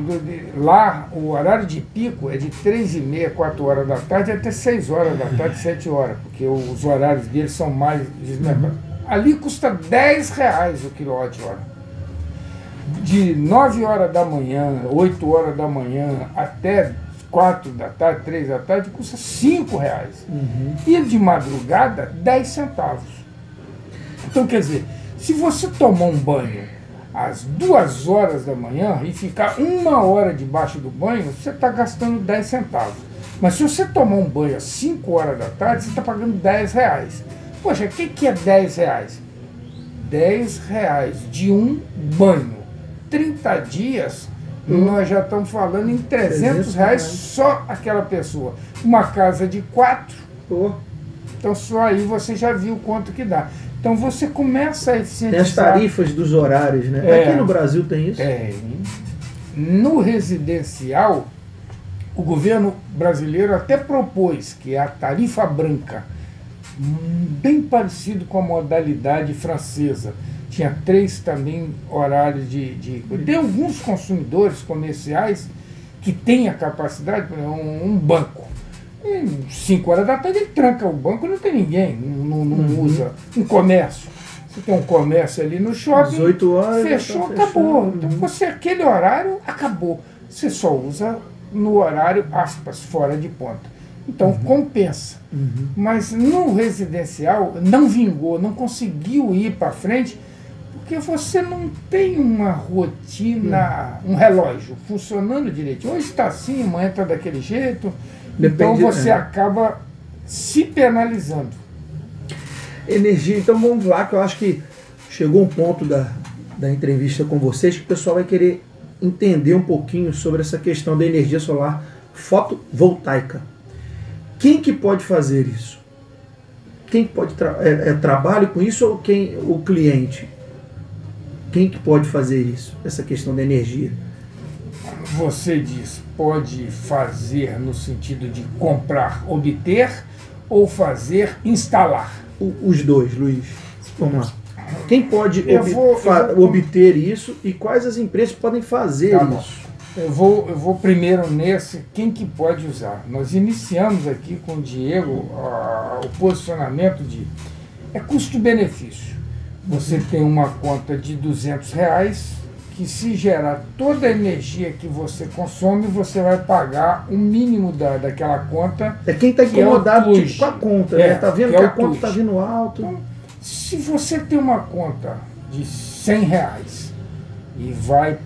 lá o horário de pico é de 3h30, 4 horas da tarde até 6 horas da tarde, 7 horas, porque os horários deles são mais desmembrados. Ali custa R$10 o quilowatt-hora. De 9 horas da manhã, 8 horas da manhã, até 4 da tarde, 3 da tarde, custa R$5. E de madrugada, 10 centavos. Então, quer dizer, se você tomar um banho às 2 horas da manhã e ficar 1 hora debaixo do banho, você está gastando 10 centavos. Mas se você tomar um banho às 5 horas da tarde, você está pagando R$10. Poxa, o que é R$10? R$10 de um banho. 30 dias, nós já estamos falando em R$300 só aquela pessoa. Uma casa de 4, então só aí você já viu quanto que dá. Então você começa a eficientizar... Tem as tarifas dos horários, né? Aqui no Brasil tem isso? No residencial, o governo brasileiro até propôs que a tarifa branca, bem parecido com a modalidade francesa, tinha 3 também horários de... Tem alguns consumidores comerciais que têm a capacidade, por exemplo, um banco. 5 horas da tarde ele tranca o banco, não tem ninguém, não usa. Um comércio. Você tem um comércio ali no shopping, 18 horas, fechou, acabou. Então você, aquele horário, acabou. Você só usa no horário, aspas, fora de ponta. Então compensa. Mas no residencial não vingou, não conseguiu ir para frente, porque você não tem uma rotina, um relógio funcionando direito. Hoje está assim, amanhã está daquele jeito. Então você acaba se penalizando. Energia, então vamos lá, que eu acho que chegou um ponto da entrevista com vocês que o pessoal vai querer entender um pouquinho sobre essa questão da energia solar fotovoltaica. Quem que pode fazer isso? Quem pode trabalho com isso ou o cliente? Quem que pode fazer isso? Essa questão da energia. Você diz, pode fazer no sentido de comprar, obter, ou fazer, instalar? Os dois, Luiz. Vamos lá. Quem pode obter isso e quais as empresas podem fazer isso? Eu vou primeiro nesse, quem que pode usar. Nós iniciamos aqui com o Diego o posicionamento de custo-benefício. Você tem uma conta de R$200, que se gerar toda a energia que você consome, você vai pagar o mínimo daquela conta. Quem está incomodado com a conta, né? Está vendo que a conta está vindo alto. Então, se você tem uma conta de R$100 e vai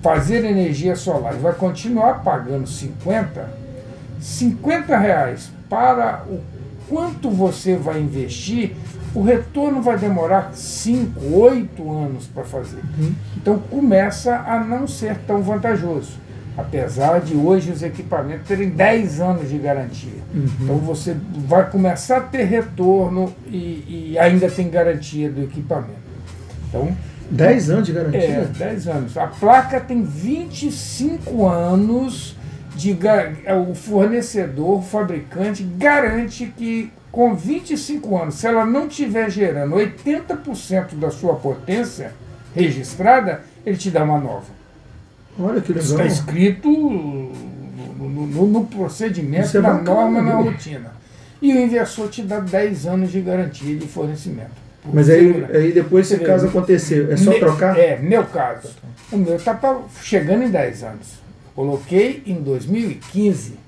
fazer energia solar e vai continuar pagando R$50 para o quanto você vai investir, o retorno vai demorar 5, 8 anos para fazer. Então começa a não ser tão vantajoso, apesar de hoje os equipamentos terem 10 anos de garantia. Então você vai começar a ter retorno e ainda tem garantia do equipamento. Então 10 anos de garantia? É, 10 anos. A placa tem 25 anos o fornecedor, o fabricante, garante que com 25 anos, se ela não estiver gerando 80% da sua potência registrada, ele te dá uma nova. Olha que legal. Isso está escrito no procedimento, na norma, na rotina. E o inversor te dá 10 anos de garantia de fornecimento. Mas aí depois, se caso acontecer, é só trocar? É, meu caso. O meu está chegando em 10 anos. Coloquei em 2015.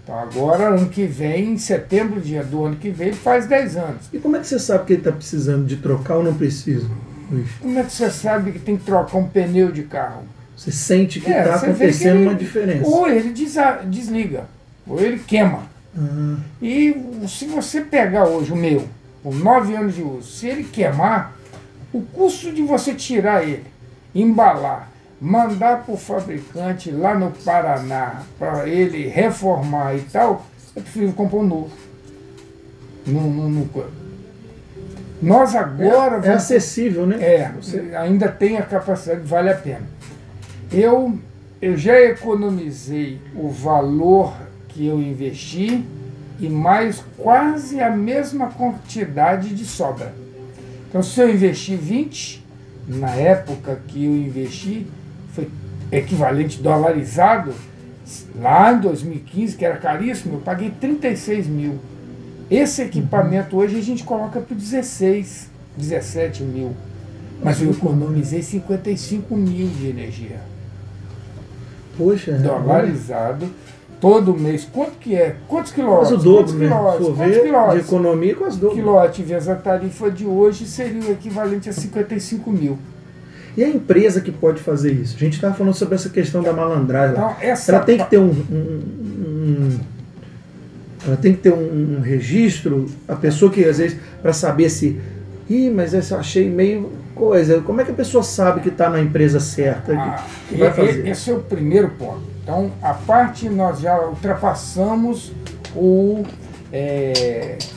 Então agora, ano que vem, em setembro do ano que vem, ele faz 10 anos. E como é que você sabe que ele está precisando de trocar ou não precisa, Luiz? Como é que você sabe que tem que trocar um pneu de carro? Você sente que está acontecendo uma diferença. Ou ele desliga, ou ele queima. E se você pegar hoje o meu, com 9 anos de uso, se ele queimar, o custo de você tirar ele, embalar, mandar para o fabricante lá no Paraná para ele reformar e tal, é preferível comprar um novo. Nós agora... É acessível, né? Você ainda tem a capacidade, vale a pena. Eu já economizei o valor que eu investi e mais quase a mesma quantidade de sobra. Então, se eu investi 20, na época que eu investi, foi equivalente dolarizado, lá em 2015, que era caríssimo, eu paguei 36 mil. Esse equipamento hoje a gente coloca por 16, 17 mil. Mas eu economizei 55 mil de energia. Poxa, dolarizado, todo mês. Quanto que é? Quantos quilowatts? Mas o dobro, né? De economia com as dobras. Quilowatt vezes a tarifa de hoje seria o equivalente a 55 mil. E a empresa que pode fazer isso? A gente estava falando sobre essa questão da malandragem. Então, ela tem que ter ela tem que ter um registro, a pessoa que às vezes, para saber se... mas eu achei meio coisa. Como é que a pessoa sabe que está na empresa certa? Que vai fazer? Esse é o primeiro ponto. Então, a parte nós já ultrapassamos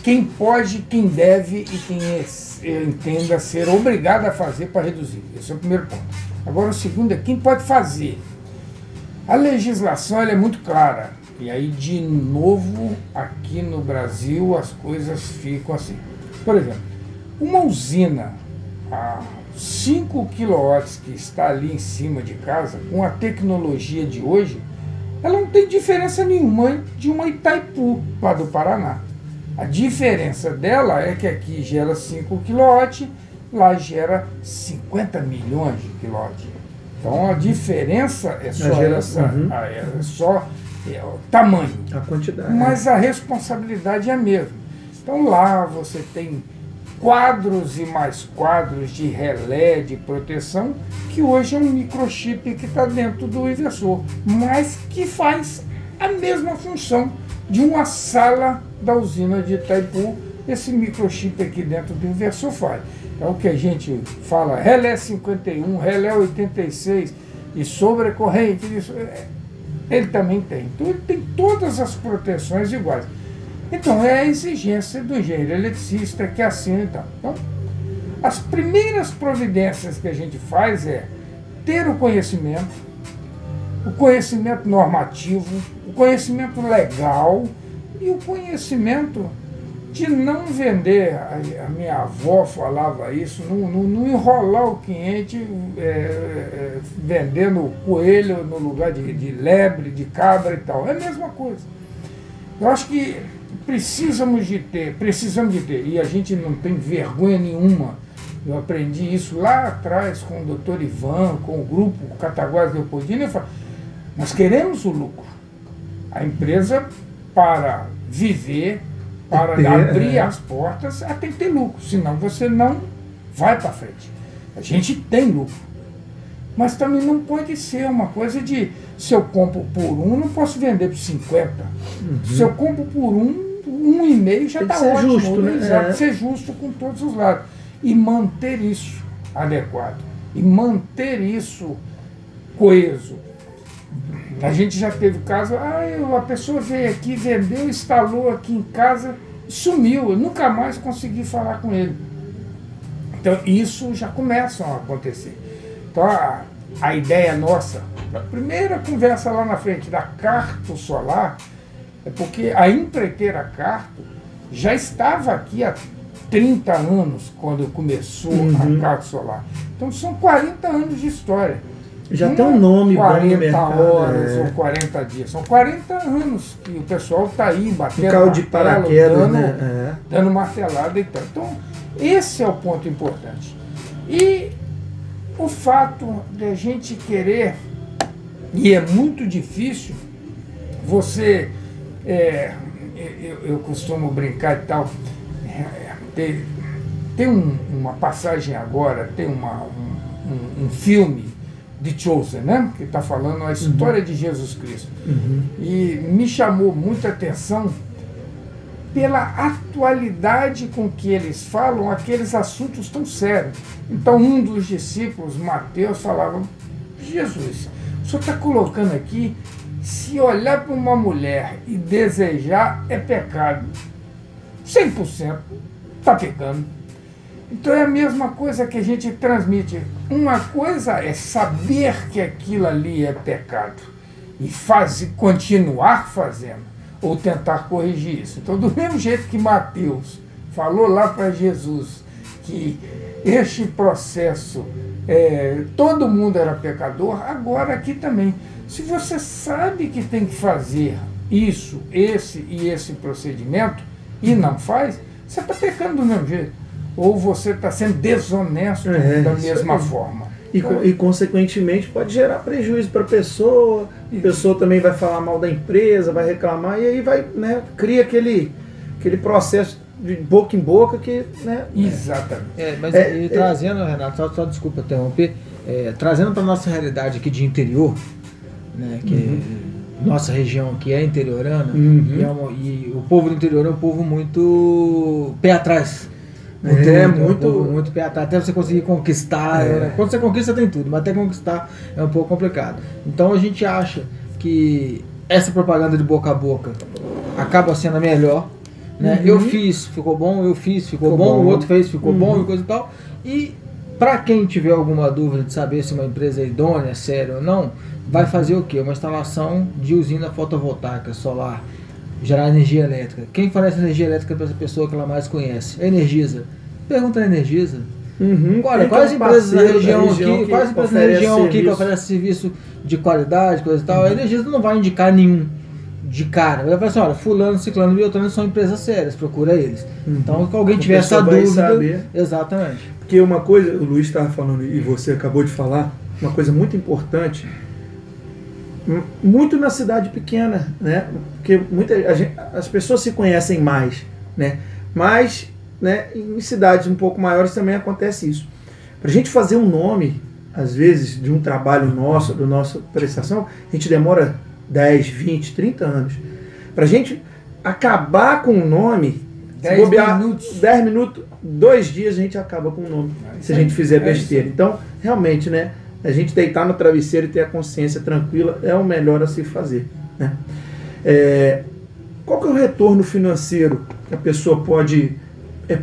quem pode, quem deve e quem entenda ser obrigado a fazer para reduzir. Esse é o primeiro ponto. Agora, o segundo é quem pode fazer. A legislação ela é muito clara. E aí, de novo, aqui no Brasil, as coisas ficam assim. Por exemplo, uma usina a 5 kW que está ali em cima de casa, com a tecnologia de hoje, ela não tem diferença nenhuma de uma Itaipu, lá do Paraná. A diferença dela é que aqui gera 5 kW, lá gera 50 milhões de quilowatts. Então a diferença é só o tamanho. A quantidade. Mas a responsabilidade é a mesma. Então lá você tem quadros e mais quadros de relé de proteção, que hoje é um microchip que está dentro do inversor, mas que faz a mesma função de uma sala da usina de Itaipu. Esse microchip aqui dentro do inversor faz. É o que a gente fala, relé 51, relé 86 e sobrecorrente, ele também tem. Então ele tem todas as proteções iguais. Então é a exigência do engenheiro eletricista que assina. Então, as primeiras providências que a gente faz é ter o conhecimento normativo, o conhecimento legal e o conhecimento de não vender, a minha avó falava isso, não enrolar o cliente vendendo coelho no lugar de lebre, de cabra e tal. É a mesma coisa. Eu acho que precisamos de ter, e a gente não tem vergonha nenhuma. Eu aprendi isso lá atrás com o Dr. Ivan, com o grupo Cataguases Leopoldina. Eu falo, nós queremos o lucro. A empresa, para viver, para abrir as portas, ela tem que ter lucro, senão você não vai para frente. A gente tem lucro, mas também não pode ser uma coisa de, se eu compro por 1, não posso vender por 50. Se eu compro por 1,5 já está ótimo. Justo, né? Ser justo com todos os lados. E manter isso adequado. E manter isso coeso. A gente já teve caso, a pessoa veio aqui, vendeu, instalou aqui em casa, sumiu, eu nunca mais consegui falar com ele. Então, isso já começa a acontecer. Então, a ideia nossa, a primeira conversa lá na frente da Carto Solar, é porque a empreiteira Carto já estava aqui há 30 anos, quando começou a Carto Solar. Então, são 40 anos de história. Já tem um nome bom no mercado. 40 horas ou 40 dias. São 40 anos que o pessoal está aí batendo carro de paraquedas, né? Dando martelada e tal. Então, esse é o ponto importante. E o fato de a gente querer, e é muito difícil, você, eu costumo brincar e tal, tem uma passagem agora, tem um filme de Chosen, né? Que está falando a história de Jesus Cristo. E me chamou muita atenção pela atualidade com que eles falam aqueles assuntos tão sérios. Então, um dos discípulos, Mateus, falava: Jesus, o senhor está colocando aqui, se olhar para uma mulher e desejar é pecado. 100% está pecando. Então é a mesma coisa que a gente transmite. Uma coisa é saber que aquilo ali é pecado e continuar fazendo, ou tentar corrigir isso. Então, do mesmo jeito que Mateus falou lá para Jesus que este processo, todo mundo era pecador, agora aqui também. Se você sabe que tem que fazer isso, esse e esse procedimento, e não faz, você está pecando do mesmo jeito. Ou você está sendo desonesto da mesma forma. E, consequentemente, pode gerar prejuízo para a pessoa também vai falar mal da empresa, vai reclamar, e aí vai, né, cria aquele processo de boca em boca que... Né, exatamente. Trazendo, Renato, só desculpa interromper, trazendo para a nossa realidade aqui de interior, né, que nossa região aqui é interiorana, e o povo do interior é um povo muito pé atrás. Muito pé atrás, até você conseguir conquistar. Quando você conquista tem tudo, mas até conquistar é um pouco complicado. Então a gente acha que essa propaganda de boca a boca acaba sendo a melhor, né? Eu fiz, ficou bom, ficou bom, o outro fez, ficou bom e coisa e tal. E para quem tiver alguma dúvida de saber se uma empresa é idônea, séria ou não, vai fazer o quê? Uma instalação de usina fotovoltaica solar, gerar energia elétrica. Quem fornece energia elétrica para essa pessoa que ela mais conhece? A Energisa. Pergunta a Energisa. Olha, quais empresas da região aqui, quais empresas da região aqui que oferecem serviço de qualidade, coisa e tal? A Energisa não vai indicar nenhum de cara. Vai falar assim: olha, fulano, ciclano e beltrano são empresas sérias, procura eles. Então, se alguém tiver essa dúvida... Saber. Exatamente. Porque uma coisa, o Luiz estava falando e você acabou de falar, uma coisa muito importante, muito na cidade pequena, né? Porque as pessoas se conhecem mais, né? Mas, né, em cidades um pouco maiores também acontece isso. Para a gente fazer um nome, às vezes, de um trabalho nosso, da nossa prestação, a gente demora 10, 20, 30 anos. Para a gente acabar com o nome, 10 minutos. 10 minutos, 2 dias a gente acaba com o nome, se a gente fizer besteira. Então, realmente, né? A gente deitar no travesseiro e ter a consciência tranquila é o melhor a se fazer, né? Qual que é o retorno financeiro que a pessoa pode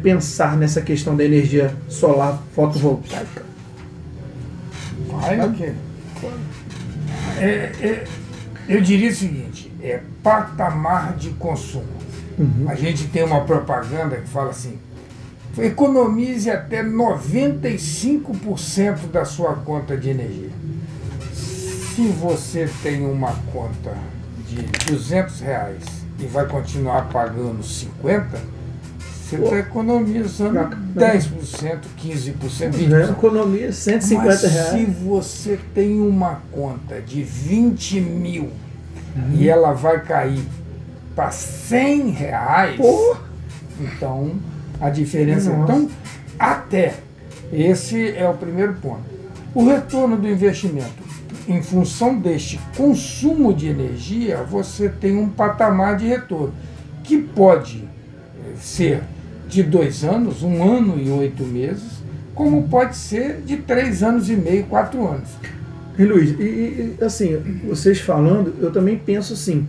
pensar nessa questão da energia solar fotovoltaica? Eu diria o seguinte: patamar de consumo. A gente tem uma propaganda que fala assim: economize até 95% da sua conta de energia. Se você tem uma conta de R$200 e vai continuar pagando 50%, você está economizando 10%, 15%, 20%. Economia R$150. Mas se você tem uma conta de 20 mil e ela vai cair para R$100, então a diferença... Então, até esse é o primeiro ponto. O retorno do investimento, em função deste consumo de energia, você tem um patamar de retorno, que pode ser de 2 anos, 1 ano e 8 meses, como pode ser de 3 anos e meio, 4 anos. E Luiz, assim, vocês falando, eu também penso assim,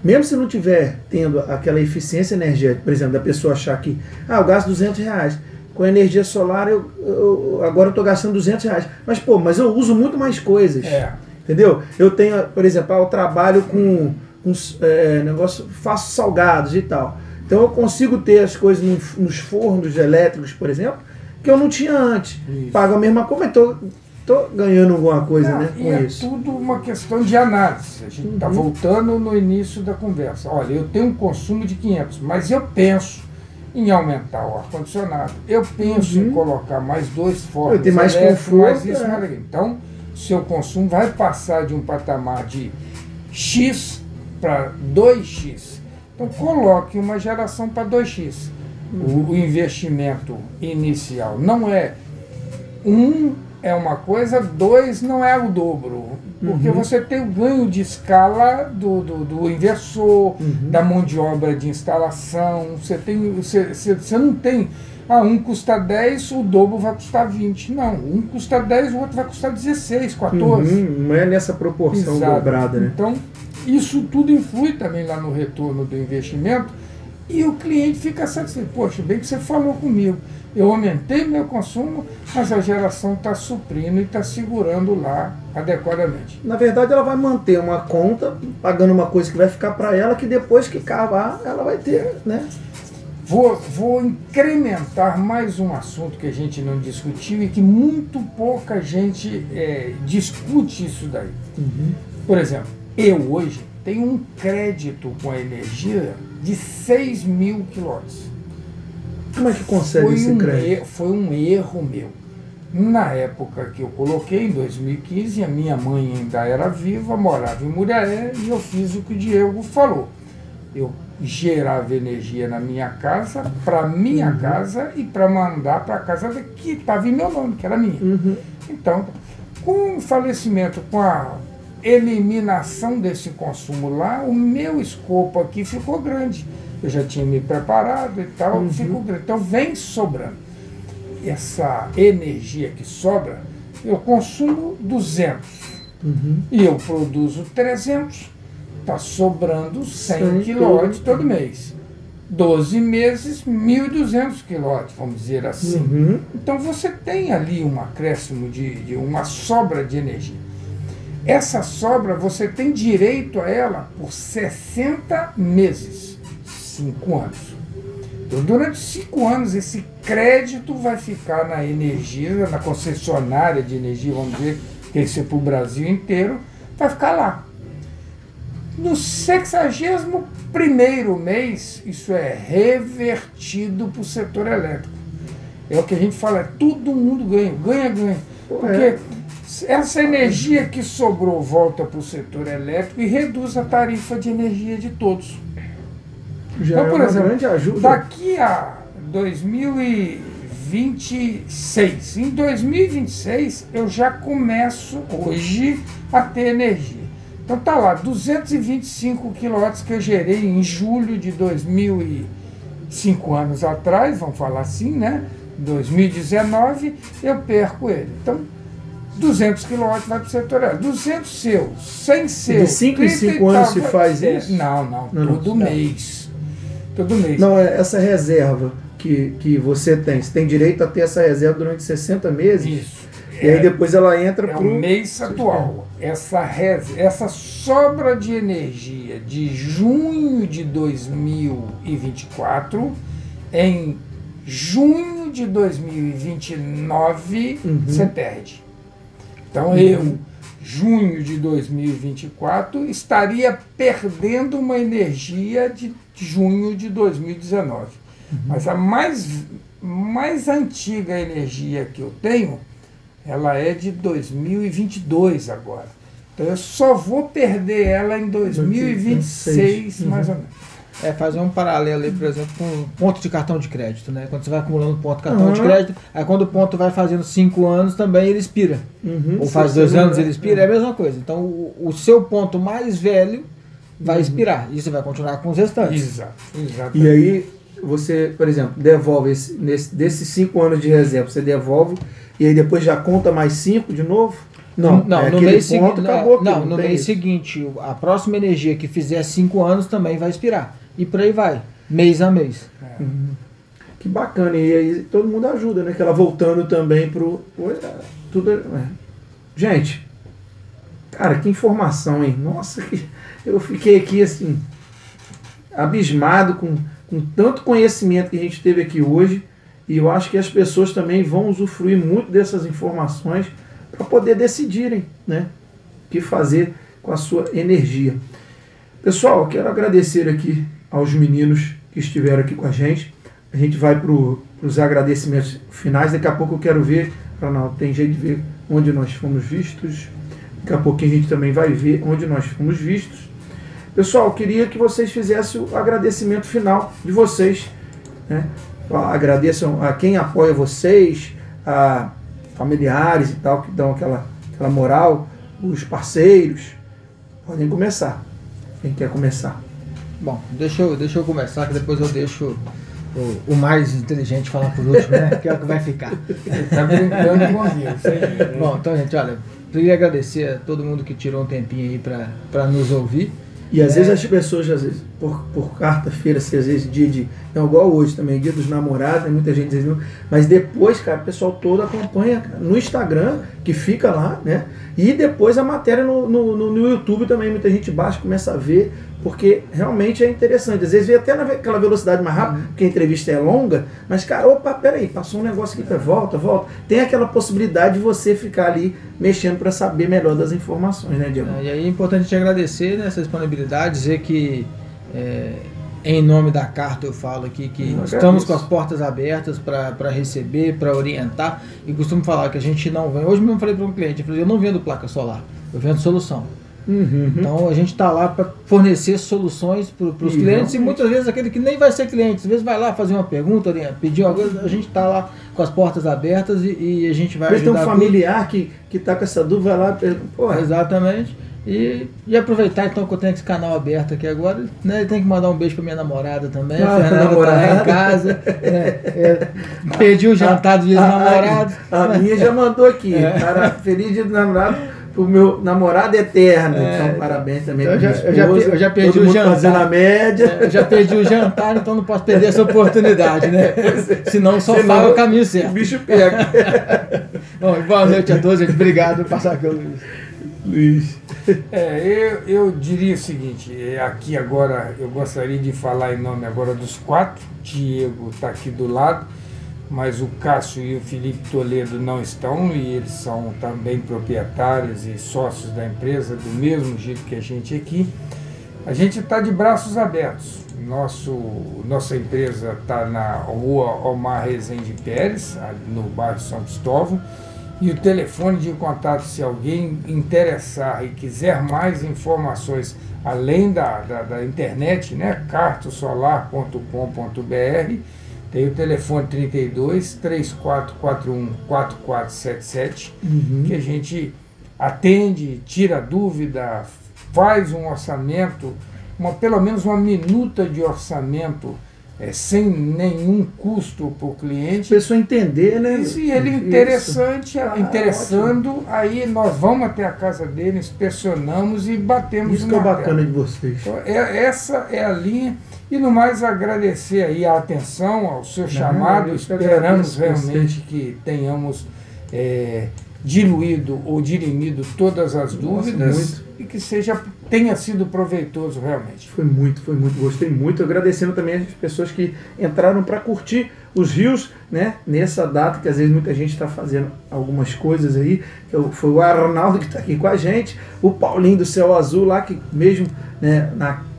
mesmo se não tiver tendo aquela eficiência energética, por exemplo, da pessoa achar que eu gasto R$200, com a energia solar, agora eu estou gastando R$200. Mas, pô, mas eu uso muito mais coisas. Entendeu? Eu tenho, por exemplo, eu trabalho com negócio, faço salgados e tal. Então eu consigo ter as coisas nos fornos elétricos, por exemplo, que eu não tinha antes. Isso. Pago a mesma coisa, mas tô ganhando alguma coisa, né, com isso. É tudo uma questão de análise. A gente está voltando no início da conversa. Olha, eu tenho um consumo de 500, mas eu penso em aumentar o ar-condicionado. Eu penso em colocar mais 2 fornos ter mais conforto, mais isso, mais aquilo. Então, seu consumo vai passar de um patamar de X para 2X. Então, coloque uma geração para 2X. O investimento inicial não é é uma coisa, 2 não é o dobro. Porque você tem o ganho de escala do inversor, da mão de obra de instalação. Você não tem, um custa 10, o dobro vai custar 20. Não, um custa 10, o outro vai custar 16, 14. Não é nessa proporção dobrada, né? Então, isso tudo influi também lá no retorno do investimento e o cliente fica satisfeito. Poxa, bem que você falou comigo. Eu aumentei meu consumo, mas a geração está suprindo e está segurando lá adequadamente. Na verdade, ela vai manter uma conta, pagando uma coisa que vai ficar para ela, que depois que acabar, ela vai ter, né? Vou incrementar mais um assunto que a gente não discutiu e que muito pouca gente discute isso daí. Por exemplo, eu hoje tenho um crédito com a energia de 6.000 quilowatts. Como é que consegue esse crédito? Foi um erro meu. Na época que eu coloquei, em 2015, a minha mãe ainda era viva, morava em Muriaé, e eu fiz o que o Diego falou. Eu gerava energia na minha casa, para minha casa e para mandar para a casa que estava em meu nome, que era minha. Então, com o falecimento, com a eliminação desse consumo lá, o meu escopo aqui ficou grande. Eu já tinha me preparado e tal, ficou grande. Então vem sobrando. Essa energia que sobra, eu consumo 200 e eu produzo 300, está sobrando 100 quilowatts todo mês. 12 meses, 1.200 quilowatts, vamos dizer assim. Então você tem ali um acréscimo de uma sobra de energia. Essa sobra você tem direito a ela por 60 meses, 5 anos. Então, durante 5 anos, esse crédito vai ficar na energia, na concessionária de energia, vamos dizer, que esse é para o Brasil inteiro, vai ficar lá. No 61º mês, isso é revertido para o setor elétrico. É o que a gente fala, todo mundo ganha. Porque essa energia que sobrou volta para o setor elétrico e reduz a tarifa de energia de todos. Já então, por exemplo, grande ajuda. Daqui a 2026, em 2026 eu já começo hoje a ter energia. Então tá lá, 225 quilowatts que eu gerei em julho de 2005 anos atrás, vamos falar assim, né? 2019, eu perco ele. Então, 200 quilowatts vai para o setor elétrico. 200 seu, 100 seu. De 5 em 5 anos se faz isso? Não, todo mês. Todo mês. Não, essa reserva que você tem direito a ter essa reserva durante 60 meses. Isso. E aí depois ela entra para o mês atual. Essa sobra de energia de junho de 2024, em junho de 2029, você perde. Então junho de 2024, estaria perdendo uma energia de junho de 2019. Mas a mais antiga energia que eu tenho, ela é de 2022 agora. Então eu só vou perder ela em 2026, mais ou menos. Fazer um paralelo aí, por exemplo, com ponto de cartão de crédito, né? Quando você vai acumulando ponto de cartão de crédito, aí quando o ponto vai fazendo 5 anos também ele expira. Ou faz 2 anos ele expira, é a mesma coisa. Então o seu ponto mais velho vai expirar e você vai continuar com os restantes. Exato. E aí você, por exemplo, devolve desses 5 anos de reserva, você devolve e aí depois já conta mais 5 de novo? Não, no mês seguinte, no mês seguinte, a próxima energia que fizer 5 anos também vai expirar. E por aí vai, mês a mês. Que bacana. E aí todo mundo ajuda, né? Que ela voltando também pro... Tudo... Gente, cara, que informação, hein? Nossa, eu fiquei aqui assim, abismado com tanto conhecimento que a gente teve aqui hoje. E eu acho que as pessoas também vão usufruir muito dessas informações para poder decidirem, né, o que fazer com a sua energia. Pessoal, eu quero agradecer aqui aos meninos que estiveram aqui com a gente. A gente vai para os agradecimentos finais. Daqui a pouco eu quero ver, Ronaldo, tem jeito de ver onde nós fomos vistos. Daqui a pouquinho a gente também vai ver onde nós fomos vistos. Pessoal, eu queria que vocês fizessem o agradecimento final de vocês, né? Agradeçam a quem apoia vocês, a familiares e tal, que dão aquela moral, os parceiros. Podem começar. Quem quer começar? Bom, deixa eu começar, que depois eu deixo o mais inteligente falar por último, né? Que é o que vai ficar. Tá brincando com isso. Bom, então, gente, olha, queria agradecer a todo mundo que tirou um tempinho aí para nos ouvir. E às vezes as pessoas, às vezes, por quarta-feira, às vezes dia de... Não, igual hoje também, dia dos namorados, né? Muita gente dizendo... Mas depois, cara, o pessoal todo acompanha, cara, no Instagram, que fica lá, né? E depois a matéria no YouTube também, muita gente baixa, começa a ver, porque realmente é interessante. Às vezes vê até naquela velocidade mais rápida, porque a entrevista é longa, mas, cara, opa, peraí, passou um negócio aqui, volta. Tem aquela possibilidade de você ficar ali mexendo para saber melhor das informações, né, Diego? E aí é importante te agradecer nessa disponibilidade, dizer que em nome da carta eu falo aqui que estamos com as portas abertas para receber, para orientar, e costumo falar que a gente não vem. Hoje mesmo falei para um cliente, eu não vendo placa solar, eu vendo solução. Então a gente está lá para fornecer soluções para os clientes, e muitas vezes aquele que nem vai ser cliente, às vezes vai lá fazer uma pergunta, pedir alguma coisa, a gente está lá com as portas abertas e a gente vai ajudar. Tem um familiar que está com essa dúvida, vai lá, porra. Exatamente. E aproveitar então que eu tenho esse canal aberto aqui agora, né? Tem que mandar um beijo para minha namorada também, a Fernanda tá lá em casa, perdi o jantar do dia dos namorados. A minha já mandou aqui, cara, feliz dia do namorado pro meu namorado eterno, então parabéns também pra minha esposa. Eu já perdi o jantar. Fazendo a média. Eu já perdi o jantar, então não posso perder essa oportunidade, né? Senão só fala o caminho certo. O bicho pega. Bom, boa noite a todos, gente. Obrigado por passar aqui, Luiz. Eu diria o seguinte, aqui agora eu gostaria de falar em nome agora dos quatro. Diego está aqui do lado, mas o Cássio e o Felipe Toledo não estão, e eles são também proprietários e sócios da empresa, do mesmo jeito que a gente aqui. A gente está de braços abertos. Nossa empresa está na rua Omar Rezende Pérez, no bairro São Cristóvão, e o telefone de contato, se alguém interessar e quiser mais informações, além da internet, né, cartosolar.com.br, tem o telefone 32 3441 4477, que a gente atende, tira dúvida, faz um orçamento, pelo menos uma minuta de orçamento, sem nenhum custo para o cliente. A pessoa entender, né? Isso, e ele interessando, ótimo. Aí nós vamos até a casa dele, inspecionamos e batemos. Isso que é bacana de vocês. Então, essa é a linha. E no mais, agradecer aí a atenção ao seu chamado. Esperamos realmente que tenhamos diluído ou dirimido todas as dúvidas, e que tenha sido proveitoso realmente. Foi muito, gostei muito. Agradecendo também as pessoas que entraram para curtir os rios, né, nessa data, que às vezes muita gente está fazendo algumas coisas aí. Foi o Arnaldo que está aqui com a gente, o Paulinho do Céu Azul lá, que mesmo, né,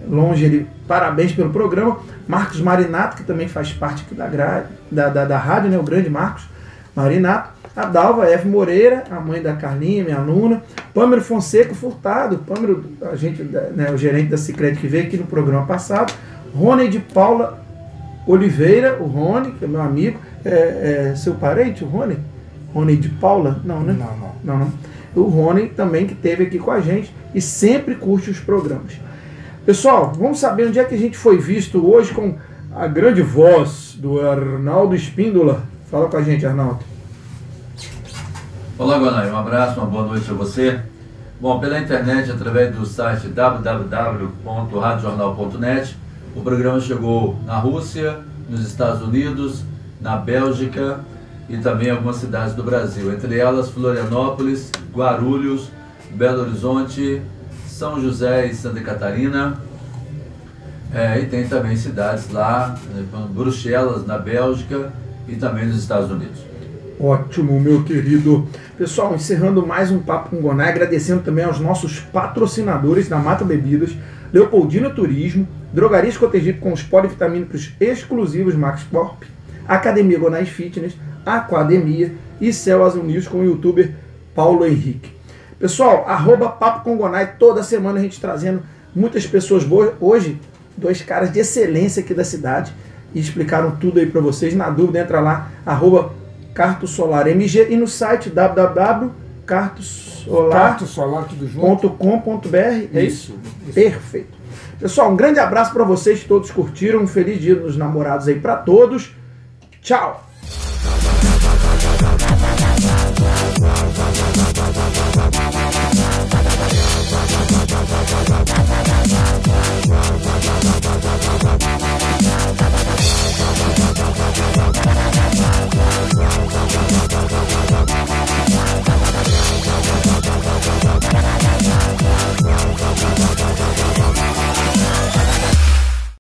longe, ele, parabéns pelo programa. Marcos Marinato, que também faz parte aqui da rádio, né, o grande Marcos Marinato. A Dalva F. Moreira, a mãe da Carlinha, minha aluna. Pâmero Fonseca Furtado, Pâmero, né, o gerente da Sicredi, que veio aqui no programa passado. Rony de Paula Oliveira, o Rony, que é meu amigo. Seu parente, o Rony? Rony de Paula? Não, né? Não. O Rony também, que esteve aqui com a gente e sempre curte os programas. Pessoal, vamos saber onde é que a gente foi visto hoje com a grande voz do Arnaldo Espíndola. Fala com a gente, Arnaldo. Olá, Gonai, um abraço, uma boa noite a você. Bom, pela internet, através do site www.radiojornal.net, o programa chegou na Rússia, nos Estados Unidos, na Bélgica e também algumas cidades do Brasil, entre elas Florianópolis, Guarulhos, Belo Horizonte, São José e Santa Catarina. E tem também cidades lá, Bruxelas, na Bélgica e também nos Estados Unidos. Ótimo, meu querido. Pessoal, encerrando mais um Papo com Gonai, agradecendo também aos nossos patrocinadores da Mata Bebidas, Leopoldina Turismo, Drogarias Cotegipe com os polivitamínicos exclusivos Max Corp, Academia Gonai Fitness, Aquademia e Céu Azul News com o youtuber Paulo Henrique. Pessoal, @Papo com Gonai, toda semana a gente trazendo muitas pessoas boas. Hoje, 2 caras de excelência aqui da cidade e explicaram tudo aí para vocês. Na dúvida, entra lá, @CartoSolarMG e no site www.cartosolar.com.br. É isso? Perfeito. Pessoal, um grande abraço para vocês, todos curtiram. Um feliz dia dos namorados aí para todos. Tchau!